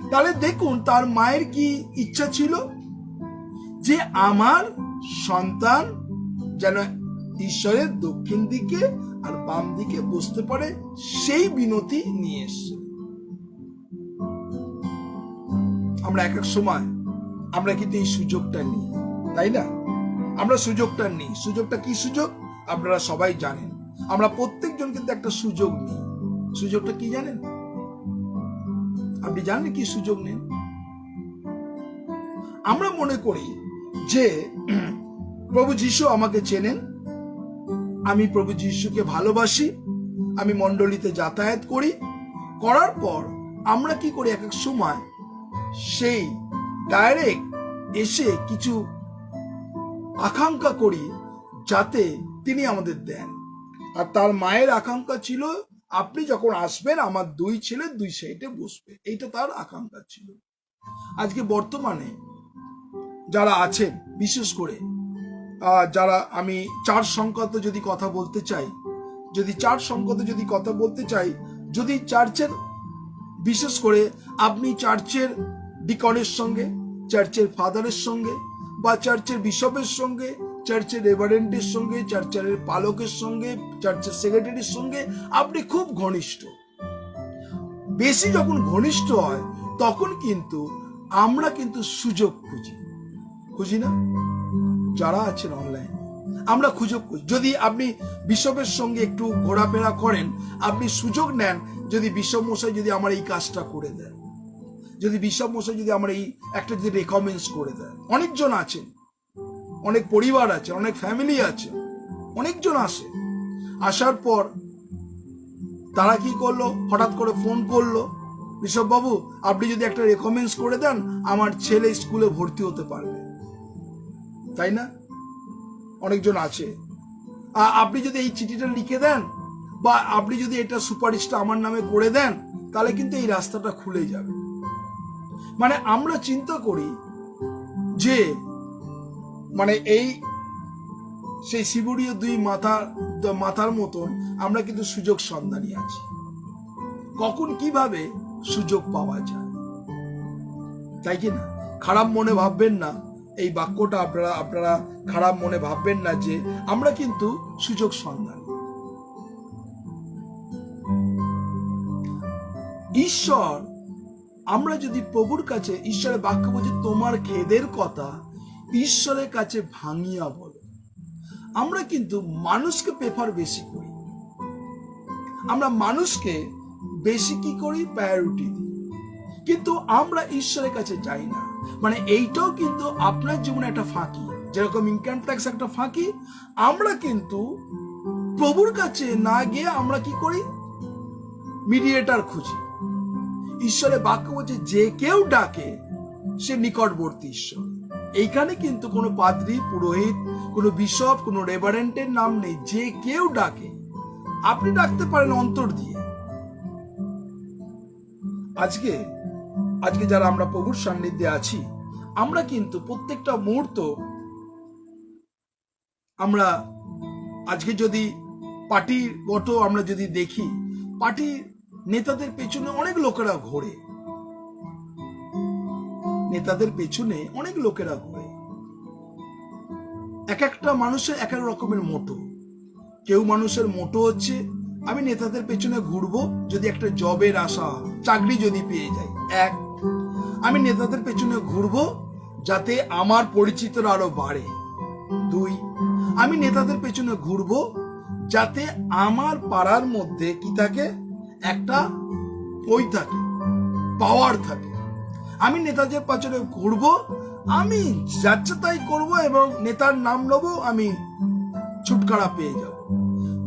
তাহলে দেখুন, তার মায়ের কি ইচ্ছা ছিল? যে আমার সন্তান যেন ঈশ্বরের দক্ষিণ দিকে আর বাম দিকে বসতে পারে, সেই বিনতি নিয়ে এসছে। আমরা এক এক সময় আমরা কিন্তু এই সুযোগটা নিই, তাই না? আমরা সুযোগটা নিই। সুযোগটা কি সুযোগ? আপনারা সবাই জানেন। আমরা প্রত্যেকজন কিন্তু একটা সুযোগ নিই। সুযোগটা কি জানেন? আপনি জানেন কি সুযোগ নেন? আমরা মনে করি যে প্রভু যিশু আমাকে চেনেন, আমি প্রভু যিশুকে ভালোবাসি, আমি মণ্ডলীতে যাতায়াত করি। করার পর আমরা কি করি? এক এক সময় সেই ডাইরেক্ট এসে কিছু আকাঙ্ক্ষা করি যাতে তিনি আমাদের দেন। আর তার মায়ের আকাঙ্ক্ষা ছিল, আপনি যখন আসবেন আমার দুই ছেলে দুই সাইডে বসবে। এইটা তার আকাঙ্ক্ষা ছিল। আজকে বর্তমানে যারা আছেন, বিশেষ করে যারা, আমি চার সংক্রান্ত যদি কথা বলতে চাই, যদি চার্চের, বিশেষ করে আপনি চার্চের ডিকনের সঙ্গে, চার্চের ফাদারের সঙ্গে, বা চার্চের বিশপের সঙ্গে, চার্চের রেভারেন্টের সঙ্গে, চার্চের পালকের সঙ্গে, চার্চের সেক্রেটারির সঙ্গে আপনি খুব ঘনিষ্ঠ। বেশি যখন ঘনিষ্ঠ হয় তখন কিন্তু আমরা কিন্তু সুযোগ খুঁজি না? যারা আছেন অনলাইন, আমরা সুযোগ খুঁজি। যদি আপনি বিশপের সঙ্গে একটু ঘোরাফেরা করেন, আপনি সুযোগ নেন, যদি বিশপ মশাই যদি আমার এই কাজটা করে দেন, যদি বিশপ মশাই যদি আমার এই একটা যদি রেকমেন্ডস করে দেন। অনেকজন আছেন, অনেক পরিবার আছে, অনেক ফ্যামিলি আছে, অনেকজন আসে। আসার পর তারা কি করলো? হঠাৎ করে ফোন করলো, বিশপ বাবু আপনি যদি একটা রেকমেন্ডস করে দেন, আমার ছেলে স্কুলে ভর্তি হতে পারবে, তাই না? অনেকজন আছে। আপনি যদি এই চিঠিটা লিখে দেন, বা আপনি যদি এটা সুপারিশটা আমার নামে করে দেন, তাহলে কিন্তু এই রাস্তাটা খুলে যাবে। মানে আমরা চিন্তা করি যে মানে এই সেই শিবরীয় দুই মাথার মতন আমরা কিন্তু সুযোগ সন্ধানী আছি। কখন কিভাবে সুযোগ পাওয়া যায়, তাই কি না? খারাপ মনে ভাববেন না, এই বাক্যটা আপনারা খারাপ মনে ভাববেন না যে আমরা কিন্তু সুযোগ সন্ধানী। ঈশ্বর, আমরা যদি প্রভুর কাছে, ঈশ্বরের বাক্য বলছে তোমার খেদের কথা ঈশ্বরের কাছে ভাঙিয়া বলো। আমরা কিন্তু মানুষকে প্রেফার বেশি করি, আমরা মানুষকে বেশি কি করি? প্রায়োরিটি দিই, কিন্তু আমরা ঈশ্বরের কাছে যাই না। মানে এইটাও কিন্তু আপনার জীবনে একটা ফাঁকি, যেরকম ইনকাম ট্যাক্স একটা ফাঁকি। আমরা কিন্তু প্রভুর কাছে না গিয়ে আমরা কি করি? মিডিয়েটর খুঁজি। ঈশ্বরের বাক্য বলছে যে কেউ ডাকে সে নিকটবর্তী ঈশ্বর। এইখানে কিন্তু কোনো পাদ্রী, পুরোহিত, কোনো বিশপ, কোনো রেভারেন্টের নাম নেই। যে কেউ ডাকে, আপনি ডাকতে পারেন অন্তর দিয়ে। আজকে যারা আমরা প্রভুর সান্নিধ্যে আছি, আমরা কিন্তু প্রত্যেকটা মুহূর্ত, আমরা আজকে যদি পার্টিগত আমরা যদি দেখি, পার্টি নেতাদের পেছনে অনেক লোকেরা ঘোরে, নেতাদের পেছনে অনেক লোকেরা ঘোরে। এক একটা মানুষের এক এক রকমের মোটো। কেউ মানুষের মোটো হচ্ছে আমি নেতাদের পেছনে ঘুরবো যদি একটা জবের আশা, চাকরি যদি পেয়ে যাই। এক, আমি নেতাদের পেছনে ঘুরবো যাতে আমার পরিচিতরা আরো বাড়ে। দুই, আমি নেতাদের পেছনে ঘুরবো যাতে আমার পাড়ার মধ্যে কি থাকে? একটা ওই থাকে, পাওয়ার থাকে। আমি নেতাদের পেছনে ঘুরবো, আমি যাচ্ছে তাই করবো এবং নেতার নাম নেবো, আমি ছুটকারা পেয়ে যাব।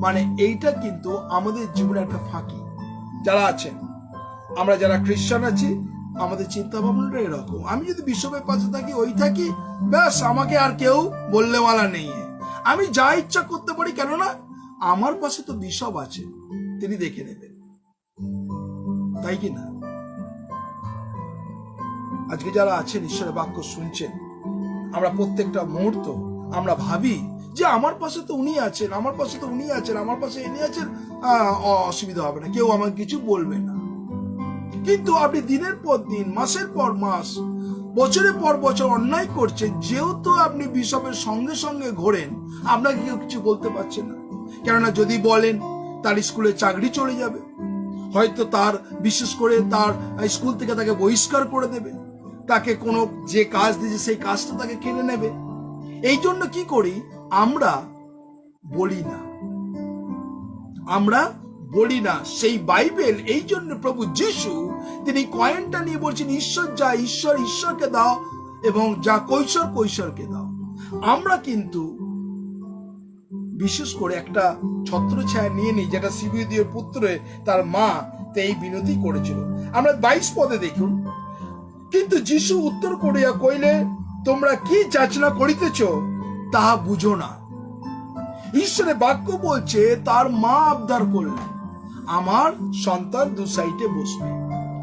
মানে এইটা কিন্তু আমাদের জীবনে একটা ফাঁকি। যারা আছেন, আমরা যারা খ্রিস্টান আছি, আমাদের চিন্তা ভাবনাটা এরকম, আমি যদি বিশ্ববের পাশে থাকি, ওই থাকি, ব্যাস, আমাকে আর কেউ বললেওয়ালা নেই, আমি যা ইচ্ছা করতে পারি, কেননা আমার পাশে তো বিশপ আছে, তিনি দেখে নেবেন, তাই কি না? আজকে যারা আছেন ঈশ্বরের বাক্য শুনছেন, আমরা প্রত্যেকটা মুহূর্ত আমরা ভাবি যে আমার পাশে তো উনি আছেন, আমার পাশে তো উনি আছেন, আমার পাশে ইনি আছেন, অসুবিধা হবে না, কেউ আমাকে কিছু বলবে না। কিন্তু আপনি দিনের পর দিন, মাসের পর মাস, বছরের পর বছর অন্যায় করছেন, যেহেতু আপনি বিশপের সঙ্গে সঙ্গে ঘোরেন, আপনাকে কেউ কিছু বলতে পারছে না। কেননা যদি বলেন, তার স্কুলে চাকরি চলে যাবে, হয়তো তার, বিশেষ করে তার স্কুল থেকে তাকে বহিষ্কার করে দেবে, তাকে কোনো যে কাজ দিয়েছে সেই কাজটা তাকে কেড়ে নেবে। এই জন্য কি করি, আমরা বলি না, আমরা বলি না সেই বাইবেল। এই জন্য প্রভু যিশু তিনি কয়েনটা নিয়ে বলছেন, ঈশ্বর যা ঈশ্বর ঈশ্বরকে দাও, এবং যা কৈশোর কৈশোরকে দাও। আমরা কিন্তু বিশেষ করে একটা ছত্র ছায়া নিয়ে নিই, যেটা সিবিউদীয় পুত্রে তার মা এই বিনতি করেছিল। আমরা 22 পদে দেখুন, কিন্তু যিশু উত্তর করিয়া কইলে, তোমরা কি যাচনা করিতেছ তাহা বুঝো না। ঈশ্বরের বাক্য বলছে, তার মা আবদার করলেন, আমার সন্তান দু সাইডে বসবে,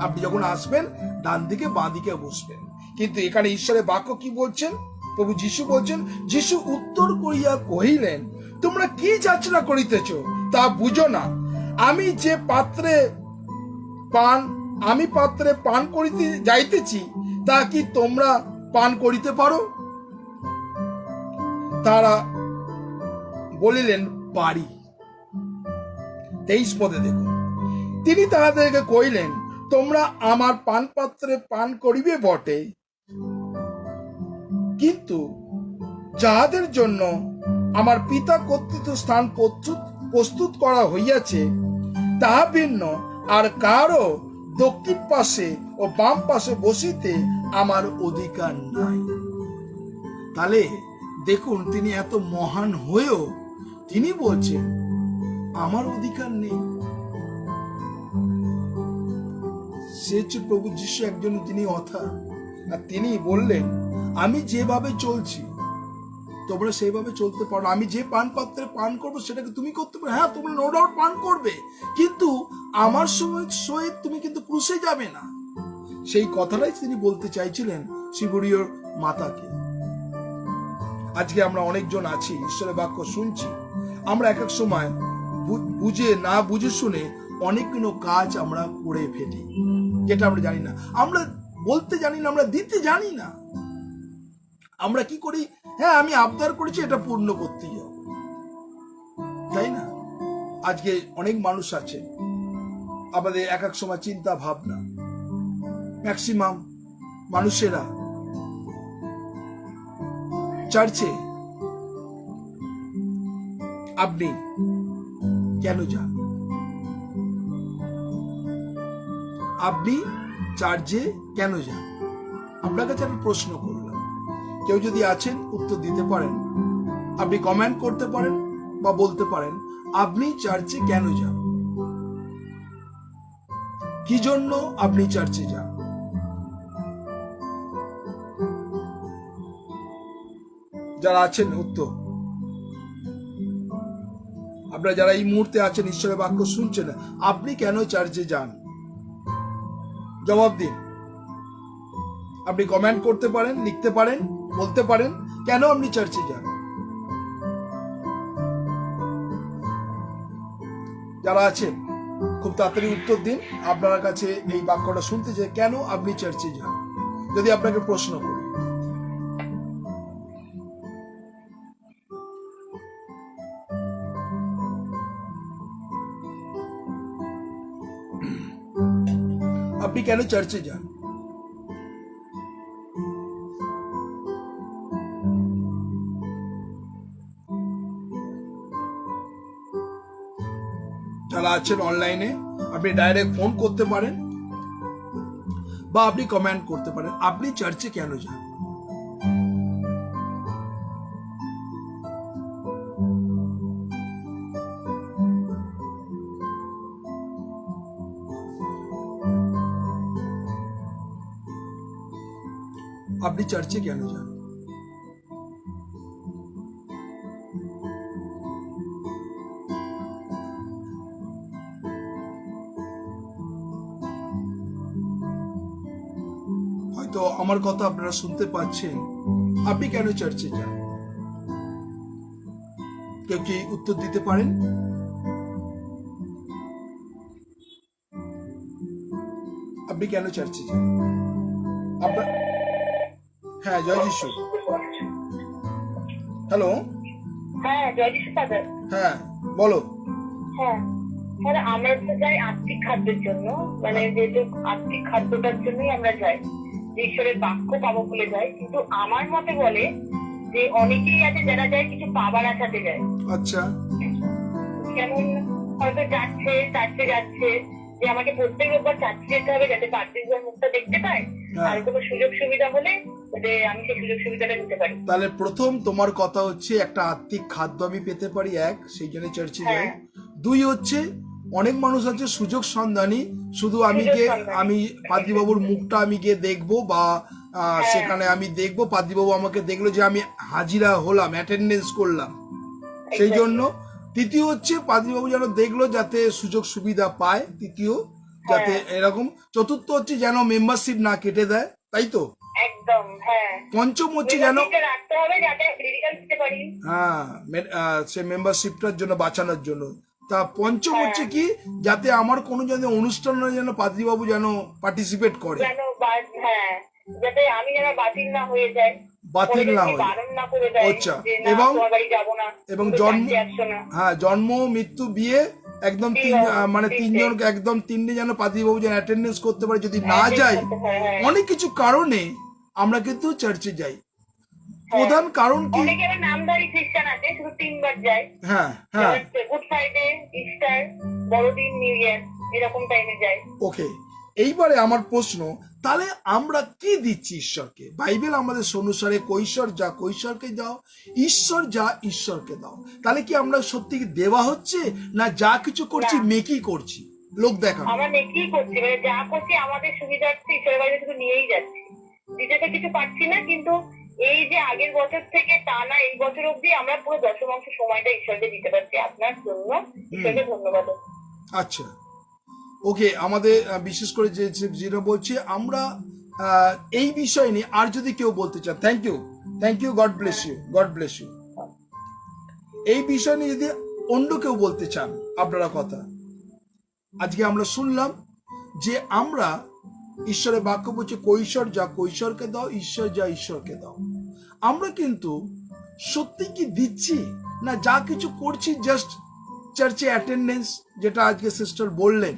আপনি যখন আসবেন ডান দিকে বাঁ দিকে বসবেন। কিন্তু এখানে ঈশ্বরের বাক্য কি বলছেন, প্রভু যিশু বলছেন, যিশু উত্তর করিয়া কহিলেন, তোমরা কি যাচনা করিতেছ তা বুঝো না। আমি যে পাত্রে পান করিতে যাইতেছি, তা কি তোমরা পান করিতে পারো? তারা বলিলেন, পারি। 23 পদে দেখুন, তিনি তাহাদেরকে কইলেন, তোমরা আমার পান পাত্রে পান করিবে বটে, কিন্তু যাহাদের জন্য আমার পিতা কর্তৃক স্থান প্রস্তুত করা হইয়াছে তাহা ভিন্ন, আর কারো দক্ষিণ পাশে ও বাম পাশে বসিতে আমার অধিকার নাই। তাহলে দেখুন, তিনি এত মহান হয়েও তিনি বলছেন আমার অধিকার নেই। সে হচ্ছে প্রভু যিশু, একজন তিনি অথা, আর তিনি বললেন, আমি যেভাবে চলছি তোমরা সেইভাবে চলতে পারো, আমি যে পান পাত্রে পান করবো সেটাকে তুমি করতে পারো, হ্যাঁ তোমরা নো ডাউট পান করবে, কিন্তু আমার সহিত তুমি কিন্তু ক্রুশে যাবে না। সেই কথাটাই তিনি বলতে চাইছিলেন শিবরীয় মাতাকে। আজকে আমরা অনেকজন আছি, ঈশ্বরের বাক্য শুনছি, আমরা এক এক সময় বুঝে শুনে অনেকগুলো কাজ আমরা করে ফেলি, যেটা আমরা জানি না, আমরা বলতে জানি না, আমরা দিতে জানি না। আমরা কি করি, হ্যাঁ আমি আবদার করেছি, এটা পূর্ণ করতেই হবে, তাই না? আজকে অনেক মানুষ আছে, আমাদের এক এক সময় চিন্তা ভাবনা, ম্যাক্সিমাম মানুষেরা চার্চে আপনি কেন যান? আপনি চার্চে কেন যান? আপনার কাছে আমি প্রশ্ন করলাম, কেউ যদি আছেন উত্তর দিতে পারেন, আপনি কমেন্ট করতে পারেন বা বলতে পারেন আপনি চার্চে কেন যান, কি জন্য আপনি চার্চে যান। যারা আছেন উত্তর, আপনারা যারা এই মুহূর্তে আছেন ঈশ্বরের বাক্য শুনছেন, আপনি কেন চার্চে যান, জবাব দিন। আপনি কমেন্ট করতে পারেন, লিখতে পারেন, বলতে পারেন কেন আপনি চার্চে যান। যারা আছেন খুব তাড়াতাড়ি উত্তর দিন, আপনার কাছে এই বাক্যটা শুনতে চাই, কেন আপনি চার্চে যান। যদি আপনাকে প্রশ্ন করি, আপনি কেন চার্চে যান? যারা আছেন অনলাইনে, আপনি ডাইরেক্ট ফোন করতে পারেন বা আপনি কমেন্ট করতে পারেন, আপনি চার্চে কেন যান। আপনি চার্চে কেন যান? হয়তো আমার কথা আপনারা শুনতে পাচ্ছেন, আপনি কেন চার্চে যান? কেউ কি উত্তর দিতে পারেন? আপনি কেন চার্চে যান? আপনার হ্যাঁ, জয় যিশু। হ্যালো, হ্যাঁ, জয় যিশু ফাদার। হ্যাঁ বলো। হ্যাঁ স্যার, আমরা তো যাই আত্মিক খাদ্যের জন্য, মানে যেহেতু আত্মিক খাদ্যটার জন্যই আমরা যাই, যে ঈশ্বরের বাক্য পাবো বলে যাই। কিন্তু আমার মতে বলে যে অনেকেই আছে যারা যায় কিছু পাবার আশাতে যায়। আচ্ছা, যেমন হয়তো চার্চে যাচ্ছে যে আমাকে প্রত্যেক রোববার চার্চে যেতে হবে যাতে পার্থিবের মুখটা দেখতে পাই, আর কোনো সুযোগ সুবিধা হলে যে আমি সেই সুযোগ সুবিধাটা নিতে পারি। তাহলে প্রথম তোমার কথা হচ্ছে একটা আত্মিক খাদ্য আমি পেতে পারি, এক, সেই জন্য চার্চে যাই। দুই হচ্ছে অনেক মানুষ আছে সুযোগ সন্ধানী, শুধু আমি পাদ্রীবাবুর মুখটা আমি গিয়ে দেখবো, বা সেখানে আমি দেখবো পাদ্রীবাবু আমাকে দেখলো যে আমি হাজিরা হলাম, অ্যাটেন্ডেন্স করলাম, সেই জন্য। তৃতীয় হচ্ছে পাদ্রীবাবু যেন দেখলো যাতে সুযোগ সুবিধা পায়, তৃতীয় যাতে এরকম। চতুর্থ হচ্ছে যেন মেম্বারশিপ না কেটে দেয়, তাই তো? একদম, হ্যাঁ। পঞ্চম হচ্ছে যেন রাখতে হবে যাতে মেডিকেল দিতে পারি, হ্যাঁ, সে মেম্বারশিপটার জন্য বাঁচানোর জন্য। তা পঞ্চম হচ্ছে কি, যাতে আমার কোনো যেন অনুষ্ঠান যেন পাদ্রীবাবু যেন পার্টিসিপেট করে, হ্যাঁ, যাতে আমি যেন বাতিল না হয়ে যাই, বাতিল না হয়। বারণ না করে দেয়। আচ্ছা, এবং তোমার বাড়ি যাবো না, এবং জন্ম মৃত্যু বিয়ে একদম মানে তিনজন একদম তিনটে যেন পাদ্রীবাবু যেন অ্যাটেন্ডেন্স করতে পারে। যদি না যায়, অনেক কিছু কারণে আমরা কিন্তু চার্চে যাই। প্রধান কারণ কি, অনেকে নামধারী খ্রিস্টান আছে শুধু 3 বার যায়। হ্যাঁ হ্যাঁ, গুড ফ্রাইডে, ইস্টার, বড়দিন, নিউ ইয়ার, এরকম টাইমে যায়। ওকে, এইবারে আমার প্রশ্ন, তাহলে আমরা কি দিচ্ছি ঈশ্বরকে? বাইবেল আমাদের অনুসারে কৈশোর যা কৈশোরকে দাও, ঈশ্বর যা ঈশ্বরকে দাও। তাহলে কি আমরা সত্যি কি দেওয়া হচ্ছে, না যা কিছু করছি মেকি করছি, লোক দেখানো? আমরা মেকি করছি, মানে যা করছি আমাদের সুবিধার্থে ঈশ্বরের বাড়িতে শুধু নিয়েই যাচ্ছি, দিতে তো কিছু পাচ্ছি না। কিন্তু এই যে আগের বছর থেকে টানা এই বছর অব্দি আমরা পুরো দশমাংশ সময়টা ঈশ্বরকে দিতে পারছি। আপনার জন্য ঈশ্বরকে ধন্যবাদ। আচ্ছা, ওকে, আমাদের বিশেষ করে যেটা বলছি আমরা এই বিষয় নিয়ে আর যদি কেউ বলতে চান, thank you, God bless you. এই বিষয় নিয়ে যদি অন্য কেউ বলতে চান আপনারা কথা, আজকে আমরা শুনলাম যে আমরা ঈশ্বরের বাক্য বলছে কৈশোর যা কৈশোরকে দাও, ঈশ্বর যা ঈশ্বরকে দাও। আমরা কিন্তু সত্যি কি দিচ্ছি, না যা কিছু করছি জাস্ট চার্চে অ্যাটেন্ডেন্স, যেটা আজকে সিস্টার বললেন,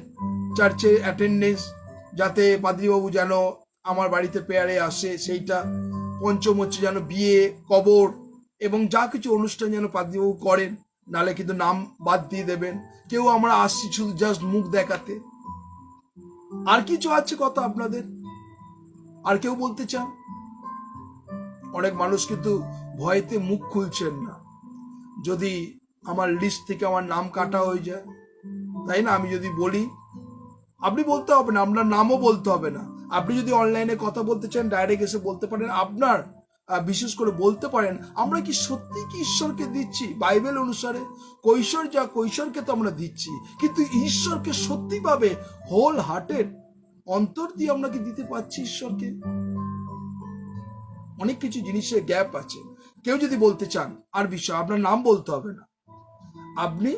চার্চে অ্যাটেন্ডেন্স যাতে পাদ্রীবাবু যেন আমার বাড়িতে পেয়ারে আসে, সেইটা। পঞ্চম হচ্ছে যেন বিয়ে, কবর এবং যা কিছু অনুষ্ঠান যেন পাদ্রীবাবু করেন, নালে কিন্তু নাম বাদ দিয়ে দেবেন। কেউ আমরা আসছি শুধু জাস্ট মুখ দেখাতে। আর কিছু আছে কথা আপনাদের? আর কেউ বলতে চান? অনেক মানুষ কিন্তু ভয়েতে মুখ খুলছেন না, যদি আমার লিস্ট থেকে আমার নাম কাটা হয়ে যায়, তাই না? আমি যদি বলি, আপনি বলতে হবে না, আপনার নামও বলতে হবে না। আপনি যদি অনলাইনে কথা বলতে চান ডাইরেক্ট এসে বলতে পারেন। আপনার বিশেষ করে বলতে পারেন আমরা কি সত্যি কি ঈশ্বরকে দিচ্ছি বাইবেল অনুসারে? কৈশোর যা কৈশোরকে তো আমরা দিচ্ছি, কিন্তু ঈশ্বরকে সত্যিভাবে হোল হার্টেড অন্তর দিয়ে আমরা কি দিতে পারছি ঈশ্বরকে? অনেক কিছু জিনিসের গ্যাপ আছে। কেউ যদি বলতে চান আর বিষয়, আপনার নাম বলতে হবে না, আপনি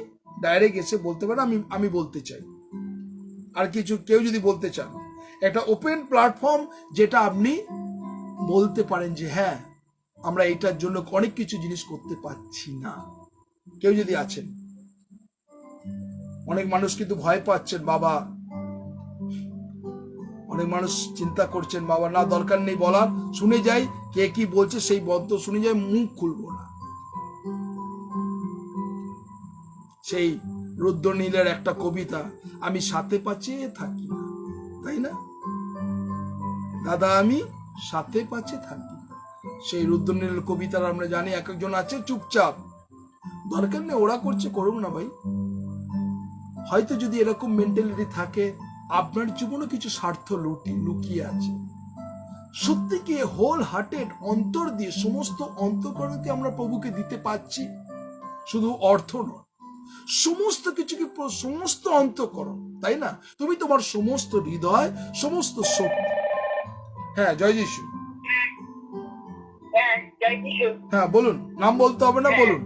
ডাইরেক্ট এসে বলতে পারেন আমি বলতে চাই। আর কিছু কেউ যদি বলতে চান, একটা ওপেন প্ল্যাটফর্ম যেটা আপনি বলতে পারেন যে হ্যাঁ আমরা এটার জন্য অনেক কিছু জিনিস করতে পারছি না। কেউ যদি আছেন, অনেক মানুষ কিন্তু ভয় পাচ্ছেন, বাবা, অনেক মানুষ চিন্তা করছেন, বাবা না দরকার নেই বলার, শুনে যাই কে কি বলছে সেই বদ্ধ শুনে যাই, মুখ খুলবো না। সেই রুদ্রনীলের একটা কবিতা, আমি সাথে পাচ্ছে থাকি না, তাই না দাদা? আমি সাথে পাচ্ছে থাকি না, সেই রুদ্রনীলের কবিতার আমরা জানি। এক একজন আছে চুপচাপ, দরকার নেই, ওরা করছে করুক না ভাই। হয়তো যদি এরকম মেন্টালিটি থাকে, আপনার জীবনে কিছু স্বার্থ লুকিয়ে আছে। সত্যি কি হোল হার্টেড অন্তর দিয়ে সমস্ত অন্তঃকরণকে আমরা প্রভুকে দিতে পারছি? শুধু অর্থ নয়, সমস্ত কিছুকে সমস্ত অন্তঃকরণ, তাই না? তুমি তোমার সমস্ত হৃদয়, সমস্ত শক্তি। হ্যাঁ, জয় যিশু। হ্যাঁ, জয় যিশু। হ্যাঁ বলুন, নাম বলতে হবে না, বলুন।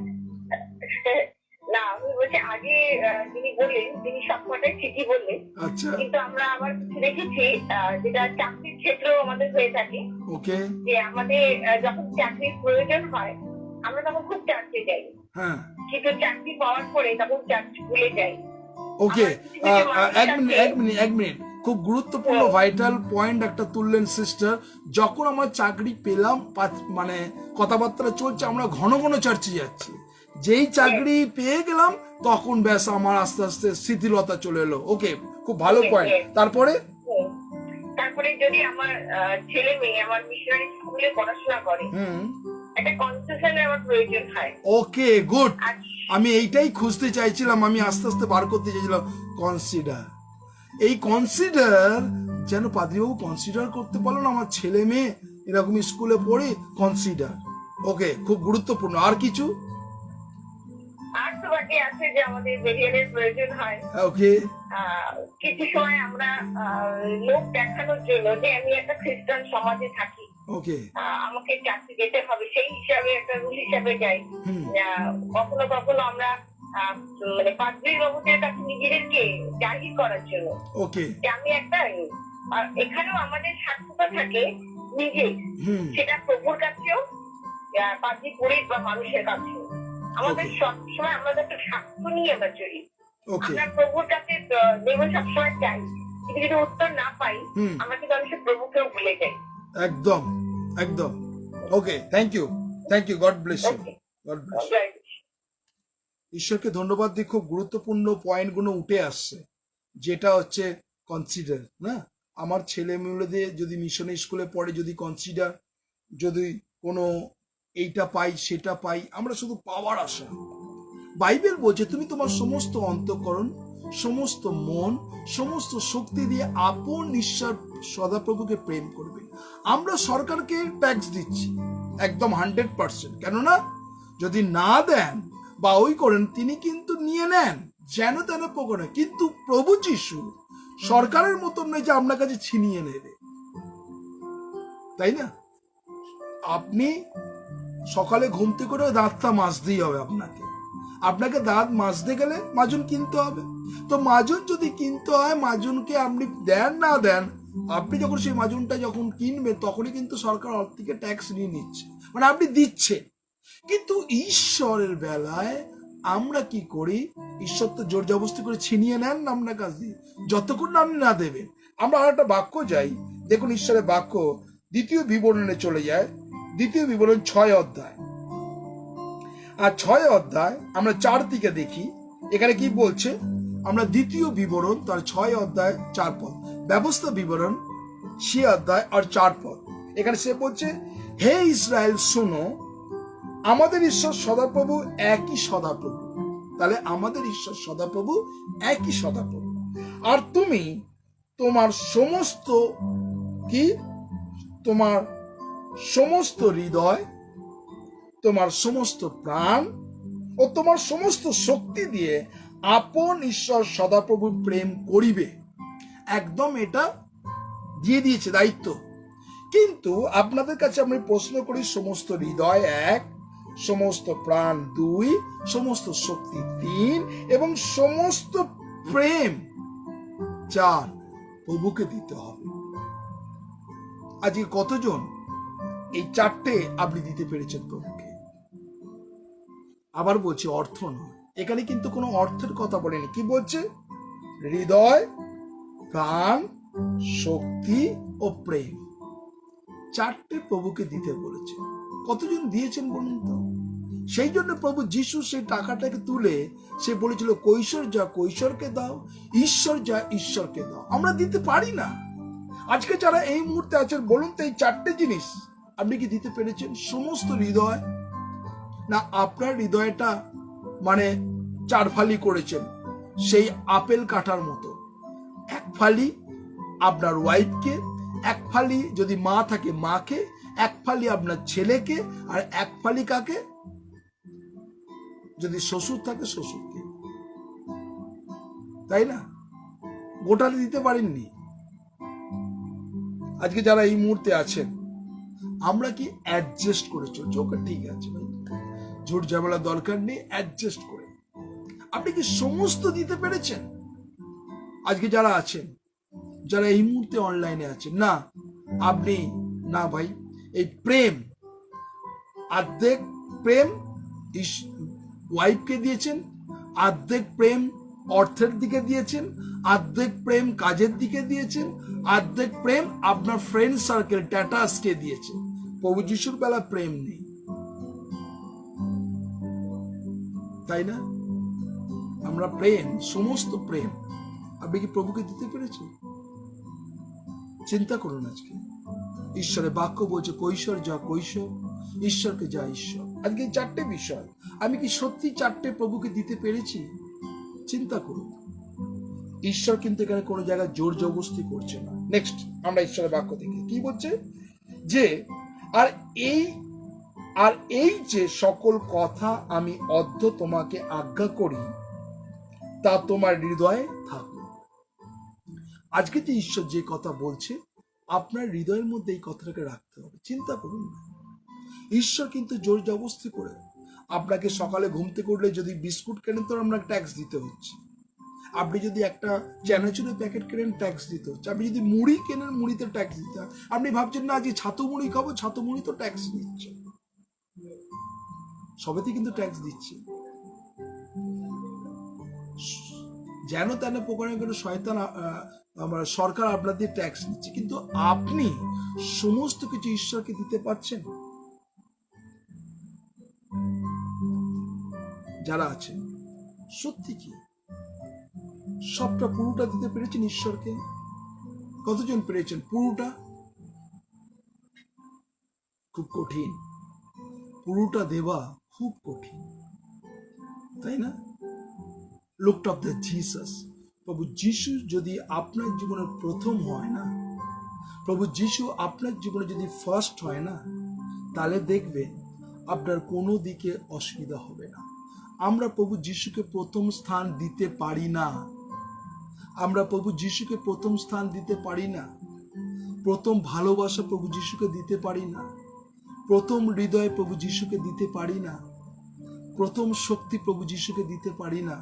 না, আমি বলছি আগে তিনি বললেন, তিনি সবকটাই ঠিকই বললেন, আচ্ছা, কিন্তু আমরা আবার কিছু দেখেছি যেটা চাকরির ক্ষেত্রেও আমাদের হয়ে থাকে, ওকে, যে আমাদের যখন চাকরির প্রয়োজন হয় আমরা তখন খুব চার্চে যাই, হ্যাঁ, কিন্তু চাকরি পাওয়ার পরে তখন চার্চ ভুলে যাই। ওকে। আমার কিছু কিছু মানুষ এক মিনিট, খুব গুরুত্বপূর্ণ ভাইটাল পয়েন্ট একটা তুললেন সিস্টার। যখন আমার চাকরি পেলাম, মানে কথাবার্তা চলছে, আমরা ঘন ঘন চার্চে যাচ্ছি। যেই চাকরি পেয়ে গেলাম তখন ব্যাস আমার আস্তে আস্তে শিথিলতা চলে এলো। ওকে, খুব ভালো পয়েন্ট। তারপরে তারপরে যদি আমার ছেলে মেয়ে আমার মিশনারি স্কুলে পড়াশোনা করে, একটা কনসেশনের আমার প্রয়োজন হয়। ওকে, গুড। আমি এইটাই খুঁজতে চাইছিলাম, আমি আস্তে আস্তে বার করতে চাইছিলাম। কনসিডার, এই কনসিডার যেন পাদ্রীবাবু কনসিডার করতে পারলো না, আমার ছেলে মেয়ে এরকম স্কুলে পড়ে, কনসিডার। ওকে, খুব গুরুত্বপূর্ণ। আর কিছু? আর তো বাকি আছে যে আমাদের বেরিয়ারের প্রয়োজন হয়। ওকে, কিছু সময় আমরা লোক দেখানোর জন্য যে আমি একটা খ্রিস্টান সমাজে থাকি, ওকে, আমাকে চাকরি যেতে হবে, সেই হিসাবে একটা রুল হিসাবে যাই। কখনো কখনো আমরা মানে পাদ্রী বাবুদের কাছে নিজেদেরকে জাহির করার জন্য, ওকে, যে আমি একটা, এখানেও আমাদের স্বার্থতা থাকে নিজে, সেটা প্রভুর কাছেও, পাদ্রী পুরোহিত বা মানুষের কাছেও। আমাদের সবসময় আমাদের একটা স্বার্থ নিয়ে আমরা চলি। আমরা প্রভুর কাছে দেব সবসময় চাই, কিন্তু যদি উত্তর না পাই আমরা কিন্তু অবশ্যই প্রভুকেও ভুলে যাই। একদম একদম। Okay, thank you, God bless you, God bless you. ঈশ্বরকে ধন্যবাদ দিই, খুব গুরুত্বপূর্ণ পয়েন্টগুলো উঠে আসছে, যেটা হচ্ছে কনসিডার। না, আমার ছেলে মেয়েদের যদি মিশনারি স্কুলে পড়ে, যদি কনসিডার, যদি কোনো এইটা পাই সেটা পাই, আমরা শুধু পাওয়ার আশা। বাইবেল বলছে তুমি তোমার সমস্ত অন্তঃকরণ, সমস্ত মন, সমস্ত শক্তি দিয়ে আপন ঈশ্বর সদাপ্রভুকে প্রেম করবে। আমরা সরকারকে ট্যাক্স দিচ্ছি একদম 100%, কেননা যদি না দেন বা ওই করেন তিনি কিন্তু নিয়ে নেন যেন তেন প্রকারে। কিন্তু প্রভু যিশু সরকারের মতন নয় যে আপনার কাছে ছিনিয়ে নেবে, তাই না? আপনি সকালে ঘুম থেকে করে দাঁতটা মাজতেই হবে আপনাকে দাঁত মাজতে গেলে মাজুন কিনতে হবে। তো মাজুন যদি কিনতে হয়, মাজুনকে আপনি দেন না দেন, আপনি যখন সেই মাজুনটা যখন কিনবেন তখনই কিন্তু সরকার ওর থেকে ট্যাক্স নিয়ে নিচ্ছে, মানে আপনি দিচ্ছেন। কিন্তু ঈশ্বরের বেলায় আমরা কি করি? ঈশ্বর তো জোর জবরদস্তি করে ছিনিয়ে নেন না আপনার কাছ দিয়ে, যতক্ষণ না আপনি না দেবেন। আমরা আর একটা বাক্য যাই, দেখুন ঈশ্বরের বাক্য দ্বিতীয় বিবরণে চলে যায়, দ্বিতীয় বিবরণ 6 অধ্যায়। আর 6 অধ্যায় আমরা 4 দিকে দেখি, এখানে কি বলছে? আমরা দ্বিতীয় বিবরণ তার 6 অধ্যায় 4 পদ, ব্যবস্থা বিবরণ 6 অধ্যায় আর 4 পদ। এখানে সে বলছে, হে ইসরায়েল শোনো, আমাদের ঈশ্বর সদাপ্রভু একই সদাপ্রভু। তাহলে আমাদের ঈশ্বর সদাপ্রভু একই সদাপ্রভু। আর তুমি তোমার সমস্ত কি, তোমার সমস্ত হৃদয়, তোমার সমস্ত প্রাণ ও তোমার সমস্ত শক্তি দিয়ে আপন ঈশ্বর সদাপ্রভু প্রেম করিবে। একদম এটা দিয়ে দিয়েছে দায়িত্ব। কিন্তু আপনাদের কাছে আমি প্রশ্ন করি, সমস্ত হৃদয় 1, সমস্ত প্রাণ 2, সমস্ত শক্তি 3 এবং সমস্ত প্রেম 4 প্রভুকে দিতে হবে। আজকে কতজন এই 4টে আপনি দিতে পেরেছেন প্রভুকে? আবার বলছি, অর্থ নয়, এখানে কিন্তু কোনো অর্থের কথা বলেনি। কি বলছে? হৃদয়, প্রাণ, শক্তি ও প্রেম, 4টে প্রভুকে দিতে বলেছে। কতজন দিয়েছেন বলুন তো? সেই জন্য প্রভু যিশু সেই টাকাটাকে তুলে সে বলেছিল, কৈশোর যা কৈশোরকে দাও, ঈশ্বর যা ঈশ্বরকে দাও। আমরা দিতে পারি না। আজকে যারা এই মুহূর্তে আছেন বলুন তো, এই 4টে জিনিস আপনি কি দিতে পেরেছেন? সমস্ত হৃদয়, না আপনার হৃদয়টা মানে 4 ফালি করেছেন সেই আপেল কাটার মতো? 1 ফালি আপনার ওয়াইফকে, এক ফালি যদি মা থাকে মাকে, এক ফালি আপনার ছেলেকে, আর এক ফালি কাকে? যদি শ্বশুর থাকে শ্বশুরকে, তাই না? গোটালে দিতে পারেননি। আজকে যারা এই মুহূর্তে আছেন, আমরা কি অ্যাডজাস্ট করে চলছি? ওকে, ঠিক আছে ভাই, ঝুট ঝামেলা দরকার নেই, অ্যাডজাস্ট করে। আপনি কি সমস্ত দিতে পেরেছেন? আজকে যারা আছেন, যারা এই মুহূর্তে অনলাইনে আছেন, না আপনি, না ভাই, এই প্রেম, অর্ধেক প্রেম ওয়াইফকে দিয়েছেন, অর্ধেক প্রেম অর্থের দিকে দিয়েছেন, অর্ধেক প্রেম কাজের দিকে দিয়েছেন, অর্ধেক প্রেম আপনার ফ্রেন্ড সার্কেল স্ট্যাটাসকে দিয়েছেন। প্রভু যিশুর বেলা প্রেম নেই, তাই না? আমরা প্রেম, সমস্ত প্রেম আপনি কি প্রভুকে দিতে পেরেছেন? চিন্তা করুন। আজকে ঈশ্বরের বাক্য বলছে কৈশোর যা কৈশোর, ঈশ্বরকে যা ঈশ্বর। আজকে এই চারটে বিষয় আমি কি সত্যি চারটে প্রভুকে দিতে পেরেছি? চিন্তা করুন। ঈশ্বর কিন্তু এখানে কোনো জায়গায় জোর জবরদস্তি করছে না। নেক্সট আমরা ঈশ্বরের বাক্য দেখি কি বলছে, যে আর এই যে সকল কথা আমি অদ্য তোমাকে আজ্ঞা করি তা তোমার হৃদয়ে থাকুক। আজকে যে ঈশ্বর যে কথা বলছে, আপনার হৃদয়ের মধ্যে এই কথাটাকে রাখতে হবে। চিন্তা করুন না, ঈশ্বর কিন্তু জোর জবরদস্তি করে আপনাকে সকালে ঘুম থেকে উঠলে যদি বিস্কুট কেনেন তো আপনাকে ট্যাক্স দিতে হচ্ছে, আপনি যদি একটা চানাচুরের প্যাকেট কেনেন ট্যাক্স দিতে হচ্ছে, আপনি যদি মুড়ি কেনেন মুড়িতে ট্যাক্স দিতে হয়। আপনি ভাবছেন না আজকে ছাতু মুড়ি খাবো, ছাতু মুড়ি তো ট্যাক্স দিচ্ছে, সবেতে কিন্তু ট্যাক্স দিচ্ছে। যেন তেন প্রকারের কোনো শয়তান সরকার আপনাদের ট্যাক্স নিচ্ছে, কিন্তু আপনি সমস্ত কিছু ঈশ্বরকে দিতে পারছেন? যারা আছেন সত্যি কি সবটা পুরোটা দিতে পেরেছেন ঈশ্বরকে? কতজন পেরেছেন পুরোটা? খুব কঠিন, পুরোটা দেওয়া খুব কঠিন, তাই না? Looked of the Jesus. প্রভু যিশু যদি আপনার জীবনে প্রথম হয় না, প্রভু যিশু আপনার জীবনে যদি ফার্স্ট হয় না, তাহলে দেখবে আপনার কোনো দিকে অসুবিধা হবে না। আমরা প্রভু যিশুকে প্রথম স্থান দিতে পারি না, আমরা প্রভু যিশুকে প্রথম স্থান দিতে পারি না, প্রথম ভালোবাসা প্রভু যিশুকে দিতে পারি না, প্রথম হৃদয় প্রভু যিশুকে দিতে পারি না, প্রথম শক্তি প্রভু যিশুকে দিতে পারি না।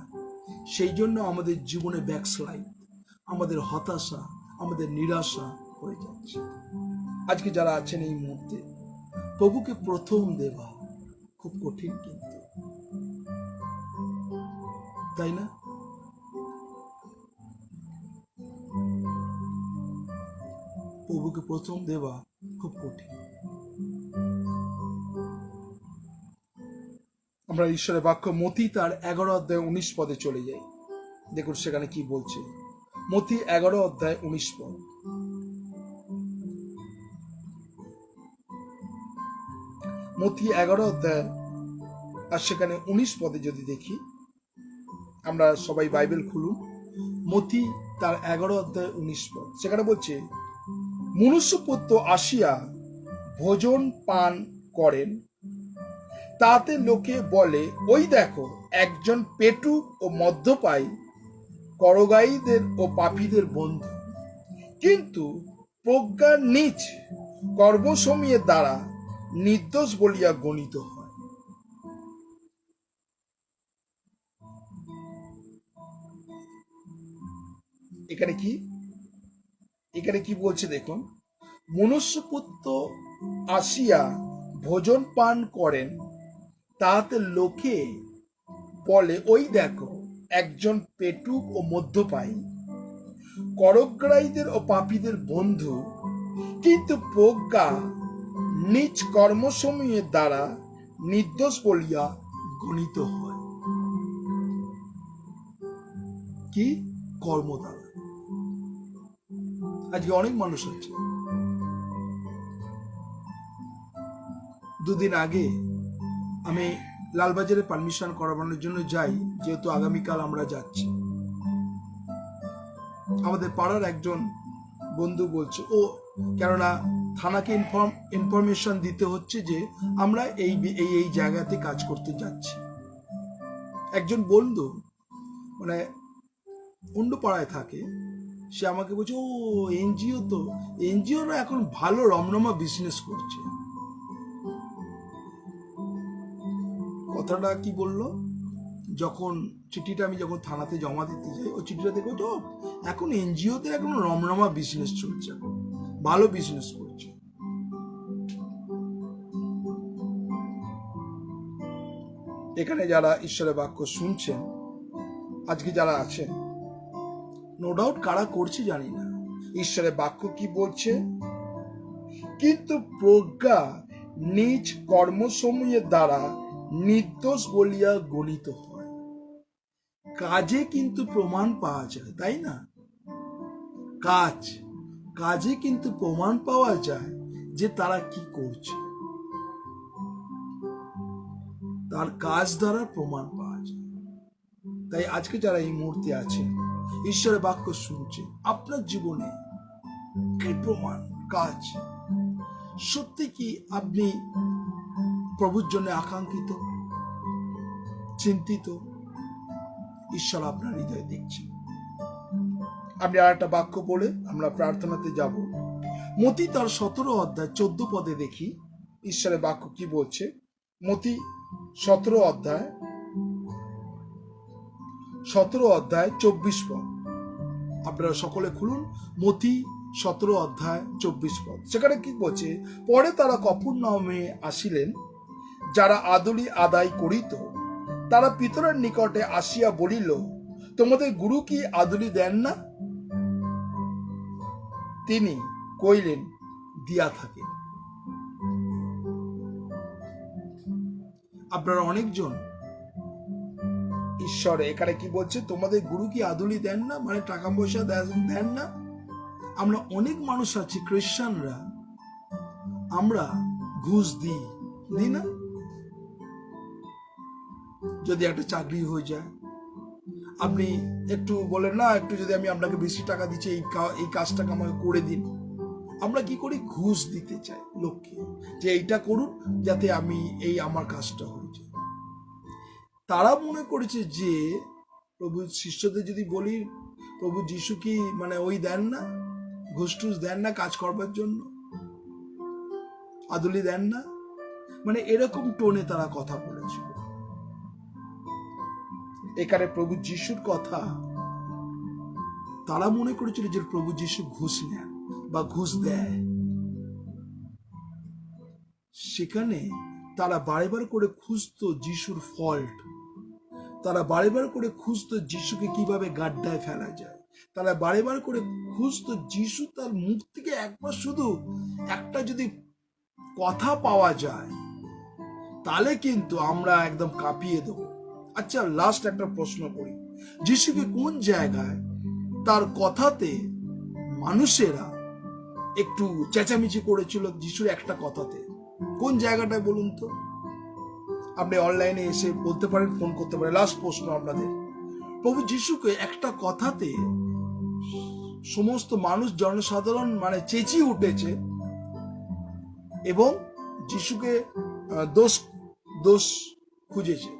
সেই জন্য আমাদের জীবনে ব্যাকস্লাইড, আমাদের হতাশা, আমাদের নিরাশা হয়ে যাচ্ছে। আজকে যারা আছেন এই মুহূর্তে, প্রভুকে প্রথম দেওয়া খুব কঠিন, কিন্তু তাই না? প্রভুকে প্রথম দেওয়া খুব কঠিন। আমরা ঈশ্বরের বাক্য মতি তার 11 অধ্যায় 19 পদে চলে যাই। দেখুন সেখানে কি বলছে। মতি 11 অধ্যায় 19 পদ। মতি 11 অধ্যায় আর সেখানে 19 পদে যদি দেখি, আমরা সবাই বাইবেল খুলুন। মতি তার 11 অধ্যায় 19 পদ। সেখানে বলছে, মনুষ্যপুত্র আসিয়া ভোজন পান করেন, তাতে লোকে বলে, ওই দেখো একজন পেটুক ও মদ্যপায়ী, করগায়ীদের ও পাপীদের বন্ধু। কিন্তু প্রজ্ঞার নিজ কর্মসমূহের দ্বারা নির্দোষ বলিয়া গণিত হয়। এখানে কি বলছে দেখুন, মনুষ্যপুত্র আসিয়া ভোজন পান করেন, তাতে লোকে বলে, ওই দেখো একজন পেটুক ও মদ্যপায়ী, করগ্রাহীদের ও পাপীদের বন্ধু। কিন্তু প্রজ্ঞা নিজ কর্মসমূহের দ্বারা নির্দোষ বলিয়া গণিত হয়। কি কর্ম দ্বারা? আজকে অনেক মানুষ আছে। দুদিন আগে আমি লালবাজারে পারমিশন করানোর জন্য যাই, যেহেতু আগামীকাল আমরা যাচ্ছি। আমাদের পাড়ার একজন বন্ধু বলছে ও, কেননা থানাকে ইনফরমেশন দিতে হচ্ছে যে আমরা এই এই এই জায়গাতে কাজ করতে যাচ্ছি। একজন বন্ধু মানে অন্য পাড়ায় থাকে, সে আমাকে বলছে ও এনজিও, তো এনজিওরা এখন ভালো রমরমা বিজনেস করছে। কথাটা কি বললো, যখন চিঠিটা আমি যখন থানাতে জমা দিতে যাই, ও চিঠিটা দেখো তো এখন এনজিওতে এখন রমরমা বিজনেস চলছে, ভালো বিজনেস করছে। এখানে যারা ঈশ্বরের বাক্য শুনছেন আজকে যারা আছেন, নো ডাউট কারা করছে জানি না, ঈশ্বরের বাক্য কি বলছে, কিন্তু প্রজ্ঞা নিজ কর্মসমূহের দ্বারা নির্দোষ বলিয়া গণিত হয়। কাজে কিন্তু প্রমাণ পাওয়া যায়, তাই না? কাজে কিন্তু প্রমাণ পাওয়া যায় যে তারা কি করছে, তার কাজ দ্বারা প্রমাণ পাওয়া যায়। তাই আজকে যারা এই মুহূর্তে আছেন, ঈশ্বরের বাক্য শুনছেন, আপনার জীবনে কি প্রমাণ, কাজ, সত্যি কি আপনি প্রভুর জন্য আকাঙ্ক্ষিত, চিন্তিত? ঈশ্বর আপনার হৃদয় দেখছেন। আপনি আর একটা বাক্য বলে আমরা প্রার্থনাতে যাব। মতি তার 17 অধ্যায় 14 পদে দেখি ঈশ্বরের বাক্য কি বলছে। মতি 17 অধ্যায় 24 পদ। আপনারা সকলে খুলুন মতি 17 অধ্যায় 24 পদ। সেখানে কি বলছে, পরে তারা কফরনাহমে আসিলেন, যারা আদলি আদায় করিত তারা পিতরের নিকটে আসিয়া বলিল, তোমাদের গুরু কি আদলি দেন না? তিনি কইলেন, দিয়া থাকেন। আপনারা অনেকজন ঈশ্বর এখানে কি বলছে, তোমাদের গুরু কি আদলি দেন না, মানে টাকা পয়সা দেন না? আমরা অনেক মানুষ আছি খ্রিস্টানরা, আমরা ঘুষ দিই না? যদি একটা চাকরি হয়ে যায়, আপনি একটু বলেন না, একটু যদি আমি আপনাকে বেশি টাকা দিচ্ছি, এই কাজটাকে আমাকে করে দিন। আমরা কি করি, ঘুষ দিতে চাই লোককে, যে এইটা করুন যাতে আমি এই আমার কাজটা হয়ে যায়। তারা মনে করেছে যে প্রভু শিষ্যদের যদি বলি, প্রভু যিশু কি মানে ওই দেন না, ঘুষ টুস দেন না কাজ করবার জন্য, আদলি দেন না, মানে এরকম টোনে তারা কথা বলেছিল। এখানে প্রভু যিশুর কথা তারা মনে করেছিল যে প্রভু যিশু ঘুষ নেন বা ঘুষ দেয়। সেখানে তারা বারবার করে খুঁজতো যিশুর ফল্ট, তারা বারবার করে খুঁজতো যিশুকে কিভাবে গাড্ডায় ফেলা যায়, তারা বারবার করে খুঁজতো যিশু তার মুখ থেকে একবার শুধু একটা যদি কথা পাওয়া যায় তাহলে কিন্তু আমরা একদম কাঁপিয়ে দেবো। আচ্ছা, লাস্ট একটা প্রশ্ন করি, যিশুকে কোন জায়গায় তার কথাতে মানুষেরা একটু চেঁচামেচি করেছিল? যিশুর একটা কথাতে কোন জায়গাটায় বলুন তো? আপনি অনলাইনে এসে বলতে পারেন, ফোন করতে পারেন। লাস্ট প্রশ্ন আপনাদের, প্রভু যিশুকে একটা কথাতে সমস্ত মানুষ, জনসাধারণ মানে চেঁচিয়ে উঠেছে এবং যিশুকে দোষ খুঁজেছে।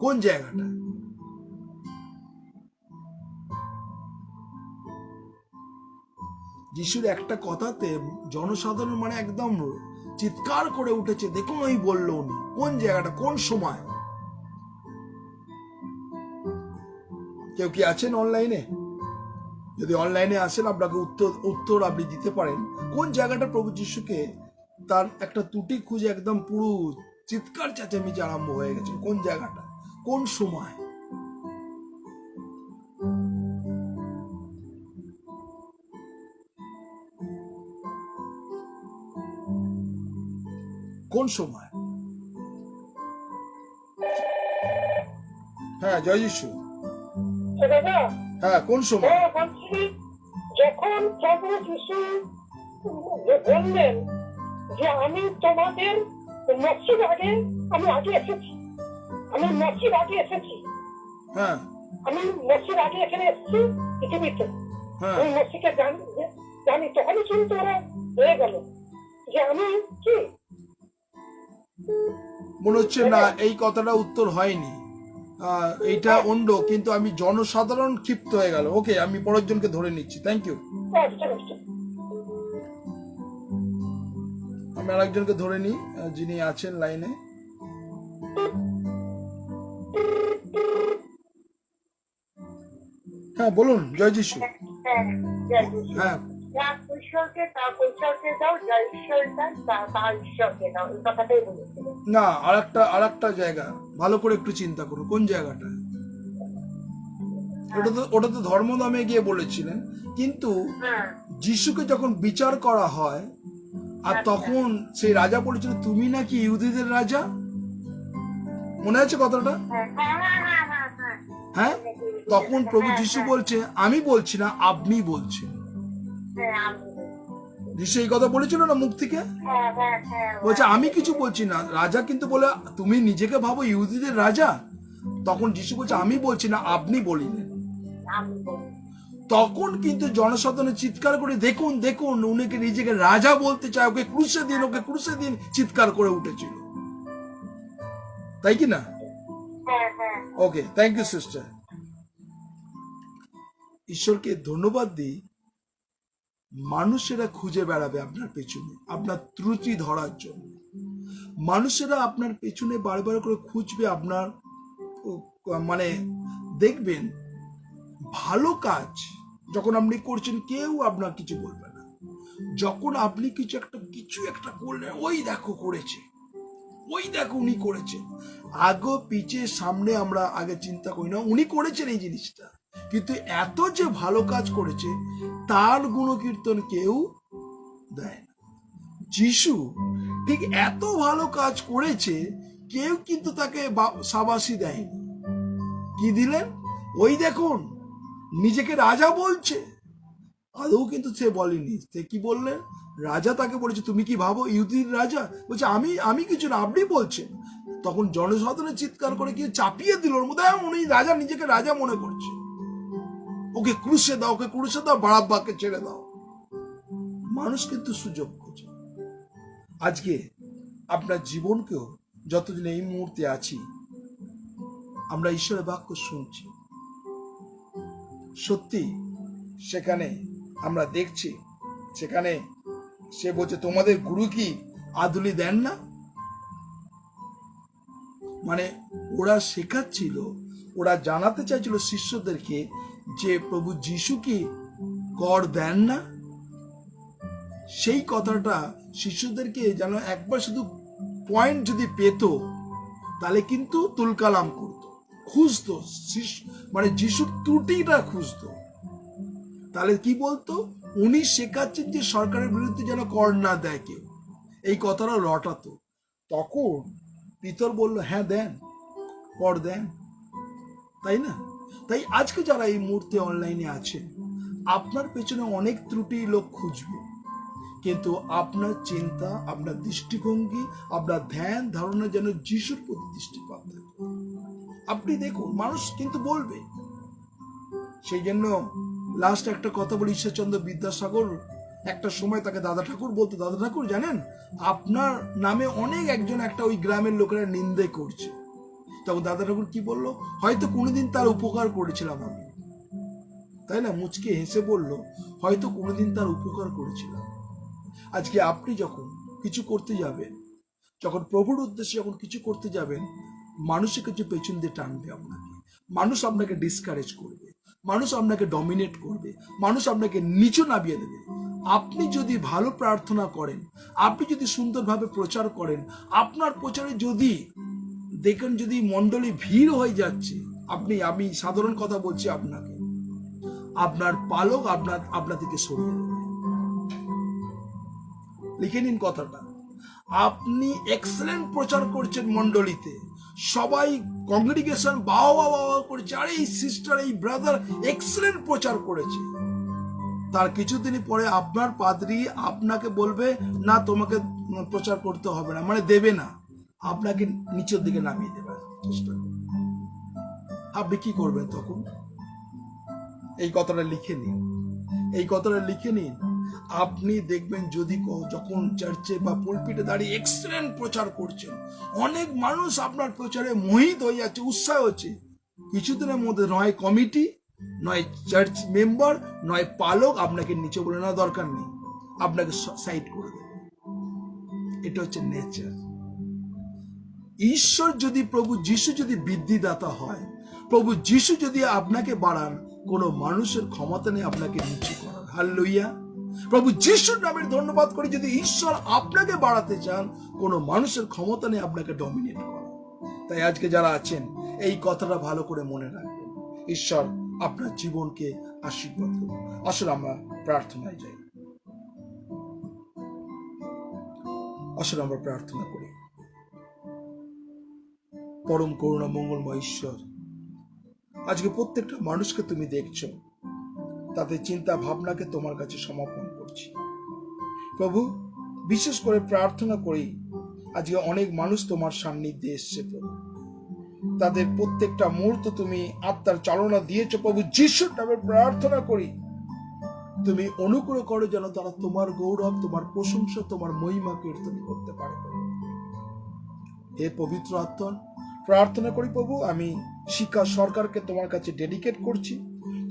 কোন জায়গাটা? যিশুর একটা কথাতে জনসাধারণ মানে একদম চিৎকার করে উঠেছে, দেখুন ওই বললো উনি। কোন জায়গাটা, কোন সময়? কেউ কি আছেন অনলাইনে? যদি অনলাইনে আসেন, আপনাকে উত্তর আপনি দিতে পারেন। কোন জায়গাটা প্রভু যিশুকে তার একটা ত্রুটি খুঁজে একদম পুরো চিৎকার চেঁচামেচি আরম্ভ হয়ে গেছে? কোন জায়গাটা, কোন সময়? কোন সময়? হ্যাঁ, জয় যিশু। হ্যাঁ, কোন সময়? যখন প্রভু যিশু বললেন যে আমি তোমাদের মসজিদ আগে এসেছি। হ্যাঁ, আমি মসজিদ আগে এখানে এসেছি পৃথিবীতে, হ্যাঁ ওই মসজিদটা জানি তখনই কিন্তু ওরা হয়ে গেল যে আমি কি মনে হচ্ছে না এই কথাটা উত্তর হয়নি, এইটা অন্য, কিন্তু আমি জনসাধারণ ক্ষিপ্ত হয়ে গেল। ওকে, আমি পরের জনকে ধরে নিচ্ছি। Thank you. আমি আরেকজনকে ধরে নিই যিনি আছেন লাইনে। হ্যাঁ বলুন, জয় যিশু। হ্যাঁ, জয় যিশু। হ্যাঁ যা কৈশোরকে তা কৈশোরকে দাও, যা ঈশ্বরকে তা ঈশ্বরকে দাও, এই কথাটাই বলেছিল। না, আরেকটা জায়গা ভালো করে একটু চিন্তা করুন, কোন জায়গাটা? ওটা তো ধর্মধামে গিয়ে বলেছিলেন, কিন্তু হ্যাঁ যিশুকে যখন বিচার করা হয় আর তখন সেই রাজা বলেছিল তুমি নাকি ইহুদিদের রাজা, মনে আছে কথাটা? হ্যাঁ হ্যাঁ হ্যাঁ হ্যাঁ হ্যাঁ হ্যাঁ হ্যাঁ, তখন প্রভু যিশু বলছে আমি বলছি না, আপনি বলছেন। হ্যাঁ, আমি যিশু এই কথা বলেছিল না মুখ থেকে, হ্যাঁ হ্যাঁ হ্যাঁ বলছে আমি কিছু বলছি না। রাজা কিন্তু বলে তুমি নিজেকে ভাবো ইহুদিদের রাজা, তখন যিশু বলছে আমি বলছি না, আপনি বলিলেন। আমি বলি। তখন কিন্তু জনসাধারণ চিৎকার করে দেখুন দেখুন, উনিকে নিজেকে রাজা বলতে চায়, ওকে ক্রুশে দিন, ওকে ক্রুশে দিন, চিৎকার করে উঠেছিল, তাই কি না? হ্যাঁ হ্যাঁ ওকে, থ্যাংক ইউ সিস্টার। ঈশ্বরকে ধন্যবাদ দিই, মানুষেরা খুঁজে বেড়াবে আপনার পেছনে আপনার ত্রুটি ধরার জন্য। মানুষেরা আপনার পেছনে বারবার করে খুঁজবে আপনার, মানে দেখবেন ভালো কাজ যখন আপনি করছেন কেউ আপনার কিছু বলবে না। যখন আপনি কিছু একটা করলেন, ওই দেখো করেছে, ওই দেখো উনি করেছে, আগে পিছে সামনে আমরা আগে চিন্তা করি না উনি করেছেন এই জিনিসটা, কিন্তু এত যে ভালো কাজ করেছে তার গুণকীর্তন কেউ দেয় না। যিশু ঠিক এত ভালো কাজ করেছে, কেউ কিন্তু তাকে সাবাসি দেয়নি। কি দিলেন? ওই দেখুন নিজেকে রাজা বলছে, আদৌ কিন্তু সে বলেনি। সে কি বললেন? রাজা তাকে বলেছে তুমি কি ভাবো ইহুদির রাজা? বলছে আমি কিছু না, আপনি বলছেন। তখন জনসাধারণের চিৎকার করে কি চাপিয়ে দিল ওর মধ্যে, উনি রাজা, নিজেকে রাজা মনে করছে, ওকে ক্রুশে দাও, ওকে ক্রুশে দাও, বারাব্বাকে ছেড়ে দাও। মানুষ কিন্তু সুযোগ খোঁজে। আজকে আপনার জীবনকেও যতদিন এই মুহূর্তে আছি আমরা ঈশ্বরের বাক্য শুনছি, সত্যি সেখানে আমরা দেখছি, সেখানে সে বলছে তোমাদের গুরু কি আদুলি দেন না? মানে ওরা শেখাচ্ছিল, ওরা জানাতে চাইছিল শিষ্যদেরকে যে প্রভু যিশু কি কর দেন না। সেই কথাটা শিষ্যদেরকে যেন একবার শুধু পয়েন্ট যদি পেত তাহলে কিন্তু তুলকালাম করতো, খুঁজতো, মানে যিশুর ত্রুটিটা খুঁজতো। তাহলে কি বলতো? উনি শেখাচ্ছেন যে সরকারের বিরুদ্ধে যেন কর না দেয় কেউ, এই কথাটা রটাতো। তখন পিতর বলল হ্যাঁ দেন, কর দেন, তাই না? তাই আজকে যারা এই মুহূর্তে অনলাইনে আছেন, আপনার পেছনে অনেক ত্রুটি লোক খুঁজবে, কিন্তু আপনার চিন্তা, আপনার দৃষ্টিভঙ্গি, আপনার ধ্যান ধারণা যেন যিশুর প্রতি দৃষ্টিপাত থাকে। আপনি দেখুন মানুষ কিন্তু বলবে। সেই জন্য লাস্ট একটা কথা বলি, ঈশ্বরচন্দ্র বিদ্যাসাগর একটা সময় তাকে দাদা ঠাকুর বলতো। দাদা ঠাকুর জানেন আপনার নামে অনেক একজন একটা ওই গ্রামের লোকেরা নিন্দে করছে। তখন দাদা ঠাকুর কি বললো? হয়তো কোনোদিন তার উপকার করেছিলাম আমি, তাই না? মুচকে হেসে বলল হয়তো কোনোদিন তার উপকার করেছিলাম। আজকে আপনি যখন কিছু করতে যাবেন, যখন প্রভুর উদ্দেশ্যে যখন কিছু করতে যাবেন, মানুষের কিছু পেছন দিয়ে টানবে আপনাকে, মানুষ আপনাকে ডিসকারেজ করবে, মানুষ আপনাকে ডমিনেট করবে, মানুষ আপনাকে নিচু নামিয়ে দেবে। আপনি যদি ভালো প্রার্থনা করেন, আপনি যদি সুন্দরভাবে প্রচার করেন, আপনার প্রচারে যদি দেখেন যদি মণ্ডলী ভিড় হয়ে যাচ্ছে, আমি সাধারণ কথা বলছি আপনাকে, আপনার পালক আপনার থেকে সরিয়ে দেবে। লিখে নিন কথাটা। আপনি এক্সেলেন্ট প্রচার করছেন মণ্ডলীতে, সবাই কংগ্রিগেশন বাবা করছে, আরে এই সিস্টার, এই ব্রাদার এক্সেলেন্ট প্রচার করেছে। তার কিছুদিন পরে আপনার পাদ্রী আপনাকে বলবে না তোমাকে প্রচার করতে হবে না, মানে দেবে না, আপনাকে নিচের দিকে নামিয়ে দেবে চেষ্টা করবে। আপনি কি করবেন তখন? এই কথাটা লিখে নিন, এই কথাটা লিখে নিন। আপনি দেখবেন যদি যখন চার্চে বা পুলপিটে দাঁড়িয়ে এক্সেলেন্ট প্রচার করছেন, অনেক মানুষ আপনার প্রচারে মোহিত হয়ে যাচ্ছে, উৎসাহ হচ্ছে, কিছুদিনের মধ্যে নয় কমিটি, নয় চার্চ মেম্বার, নয় পালক আপনাকে নিচে বলে না দরকার নেই, আপনাকে সাইড করে দেবে। এটা হচ্ছে নেচার। ঈশ্বর যদি, প্রভু যিশু যদি বৃদ্ধিদাতা হয়, প্রভু যিশু যদি আপনাকে বাড়ান, কোনো মানুষের ক্ষমতা নেই আপনাকে নিচু করার। হাল্লেলুয়া। প্রভু যিশুর নামের ধন্যবাদ করি, যদি ঈশ্বর আপনাকে বাড়াতে চান, কোনো মানুষের ক্ষমতা নেই আপনাকে ডমিনেট করার। তাই আজকে যারা আছেন, এই কথাটা ভালো করে মনে রাখবেন। ঈশ্বর আপনার জীবনকে আশীর্বাদ করুন। আসলে আমরা প্রার্থনায় যাই, আসলে আমরা প্রার্থনা করি। পরম করুণা মঙ্গলময় ঈশ্বর, আজকে প্রত্যেকটা মানুষকে তুমি দেখছো, তাদের চিন্তা ভাবনাকে তোমার কাছে সমর্পণ করছি প্রভু। বিশেষ করে প্রার্থনা করি, আজকে অনেক মানুষ তোমার সান্নিধ্যে এসছে প্রভু, তাদের প্রত্যেকটা মুহূর্ত তুমি আত্মার চালনা দিয়েছো প্রভু। যিশুর নামে প্রার্থনা করি, তুমি অনুগ্রহ করো যেন তারা তোমার গৌরব, তোমার প্রশংসা, তোমার মহিমা কীর্তন করতে পারে প্রভু। হে পবিত্র আত্মা, প্রার্থনা করি প্রভু, আমি শিক্ষা সরকারকে তোমার কাছে ডেডিকেট করছি।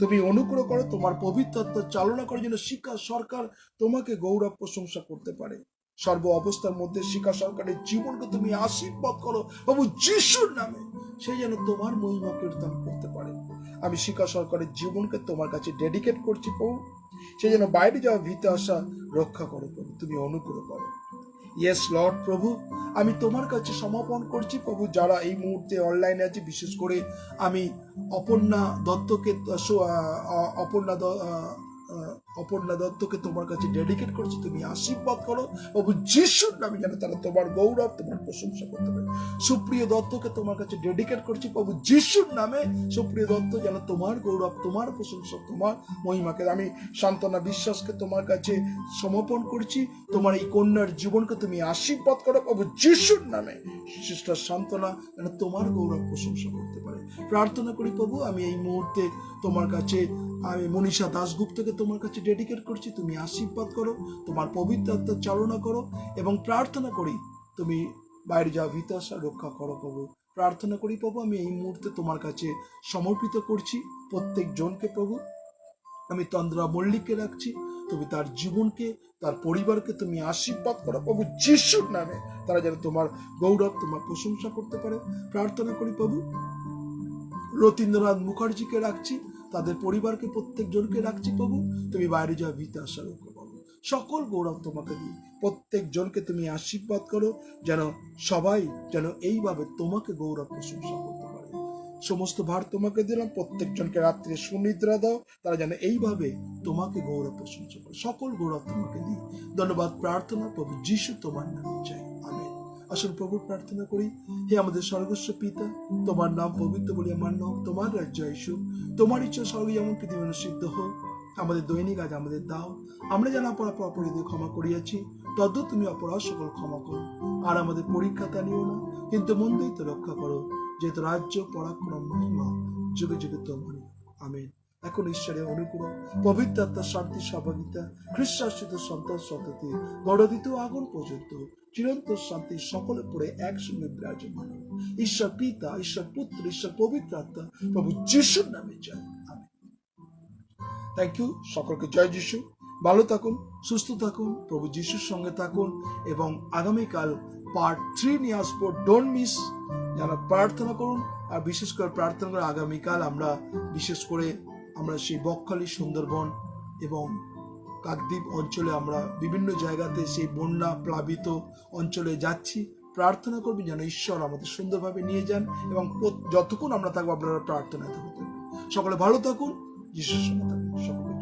তুমি অনুগ্রহ করো, তোমার পবিত্র আত্মা চালনা করে যেন শিক্ষা সরকার তোমাকে গৌরব প্রশংসা করতে পারে। সর্ব অবস্থার মধ্যে শিক্ষা সরকারের জীবনকে তুমি আশীর্বাদ করো প্রভু যিশুর নামে, সে যেন তোমার মহিমা কীর্তন করতে পারে। আমি শিক্ষা সরকারের জীবনকে তোমার কাছে ডেডিকেট করছি প্রভু, সে যেন বাইরে যাওয়া ভীতে আসা রক্ষা করো প্রভু, তুমি অনুগ্রহ করো। ইয়েস লর্ড প্রভু, আমি তোমার কাছে সমর্পণ করছি প্রভু, যারা এই মুহূর্তে অনলাইনে আছে, বিশেষ করে আমি অপর্ণা দত্তকে তোমার কাছে ডেডিকেট করছি, তুমি আশীর্বাদ করো প্রভু যিশুর নামে, যেন তারা তোমার গৌরব, তোমার প্রশংসা করতে পারে। সুপ্রিয় দত্তকে তোমার কাছে ডেডিকেট করছি প্রভু যিশুর নামে, সুপ্রিয় দত্ত যেন তোমার গৌরব, তোমার প্রশংসা, তোমার মহিমাকে। আমি সান্ত্বনা বিশ্বাসকে তোমার কাছে সমর্পণ করছি, তোমার এই কন্যার জীবনকে তুমি আশীর্বাদ করো প্রভু যিশুর নামে। সিস্টার সান্ত্বনা যেন তোমার গৌরব প্রশংসা করতে পারে। প্রার্থনা করি প্রভু, আমি এই মুহূর্তে তোমার কাছে আমি মনীষা দাশগুপ্তকে তোমার কাছে ডেডিকেট করছি, তুমি আশীর্বাদ করো, তোমার পবিত্র আত্মা চালনা করো, এবং প্রার্থনা করি তুমি বাইরে যাওয়া ভীতে আসা রক্ষা করো প্রভু। প্রার্থনা করি প্রভু, আমি এই মুহূর্তে তোমার কাছে সমর্পিত করছি প্রত্যেক জনকে প্রভু। আমি তন্দ্রা মল্লিককে রাখছি, তুমি তার জীবনকে, তার পরিবারকে তুমি আশীর্বাদ করো প্রভু যিশুর নামে, তারা যেন তোমার গৌরব, তোমার প্রশংসা করতে পারে। প্রার্থনা করি প্রভু, রতীন্দ্রনাথ মুখার্জিকে রাখছি, তাদের পরিবারকে, প্রত্যেক জনকে রাখছি প্রভু, তুমি বাইরে যাওয়া ভীতে আসা রক্ষা করো। সকল গৌরব তোমাকে দিই, প্রত্যেক জনকে তুমি আশীর্বাদ করো, যেন সবাই যেন এইভাবে তোমাকে গৌরব প্রশংসা করতে পারে। সমস্ত ভার তোমাকে দিলাম, প্রত্যেক জনকে রাত্রে সুনিদ্রা দাও, তারা যেন এইভাবে তোমাকে গৌরব প্রশংসা করে। সকল গৌরব তোমাকে দিই, ধন্যবাদ প্রার্থনা প্রভু যিশু তোমার নামে চাই, আমেন। আসল প্রভু প্রার্থনা করি, হে আমাদের স্বর্গস্ব পিতা, তোমার নাম পবিত্র বলিয়া মান্য হোক, তোমার রাজ্য আইসুক, তোমার ইচ্ছা স্বর্গে যেমন পৃথিবী সিদ্ধ হোক। আমাদের দৈনিক আজ আমাদের দাও, আমরা যেন অপরাধীদের ক্ষমা করিয়াছি, তদ্রূপ তুমি অপরাধ সকল ক্ষমা করো, আর আমাদের পরীক্ষাতে নিও না, কিন্তু মন হইতে রক্ষা করো, যেহেতু রাজ্য, পরাক্রম, মহিমা যুগে যুগে তোমার, আমেন। এখন ঈশ্বরের অনুগ্রহ, পবিত্র আত্মার শান্তি সহভাগিতা, খ্রিস্টাশ্রিত সন্তান সন্ততি গড়দিত আগুন পর্যন্ত চিরন্তন শান্তি সকলে পড়ে একসঙ্গে বিরাজমান। ঈশ্বর পিতা, ঈশ্বর পুত্র, ঈশ্বর পবিত্র আত্মা প্রভু যিশুর নামে জয়, আমেন। থ্যাংক ইউ, সকলকে জয় যিশু। ভালো থাকুন, সুস্থ থাকুন, প্রভু যিশুর সঙ্গে থাকুন, এবং আগামীকাল পার্ট 3 নিয়ে আসবো, ডোন্ট মিস। যারা প্রার্থনা করুন, আর বিশেষ করে প্রার্থনা করে আগামীকাল আমরা বিশেষ করে আমরা সেই বকখালি, সুন্দরবন এবং কাকদ্বীপ অঞ্চলে আমরা বিভিন্ন জায়গাতে সেই বন্যা প্লাবিত অঞ্চলে যাচ্ছি। প্রার্থনা করবেন যেন ঈশ্বর আমাদের সুন্দরভাবে নিয়ে যান, এবং যতক্ষণ আমরা থাকবো আপনারা প্রার্থনায় থাকবেন। সকলে ভালো থাকুন, যিশুর সঙ্গে থাকুন। সকলে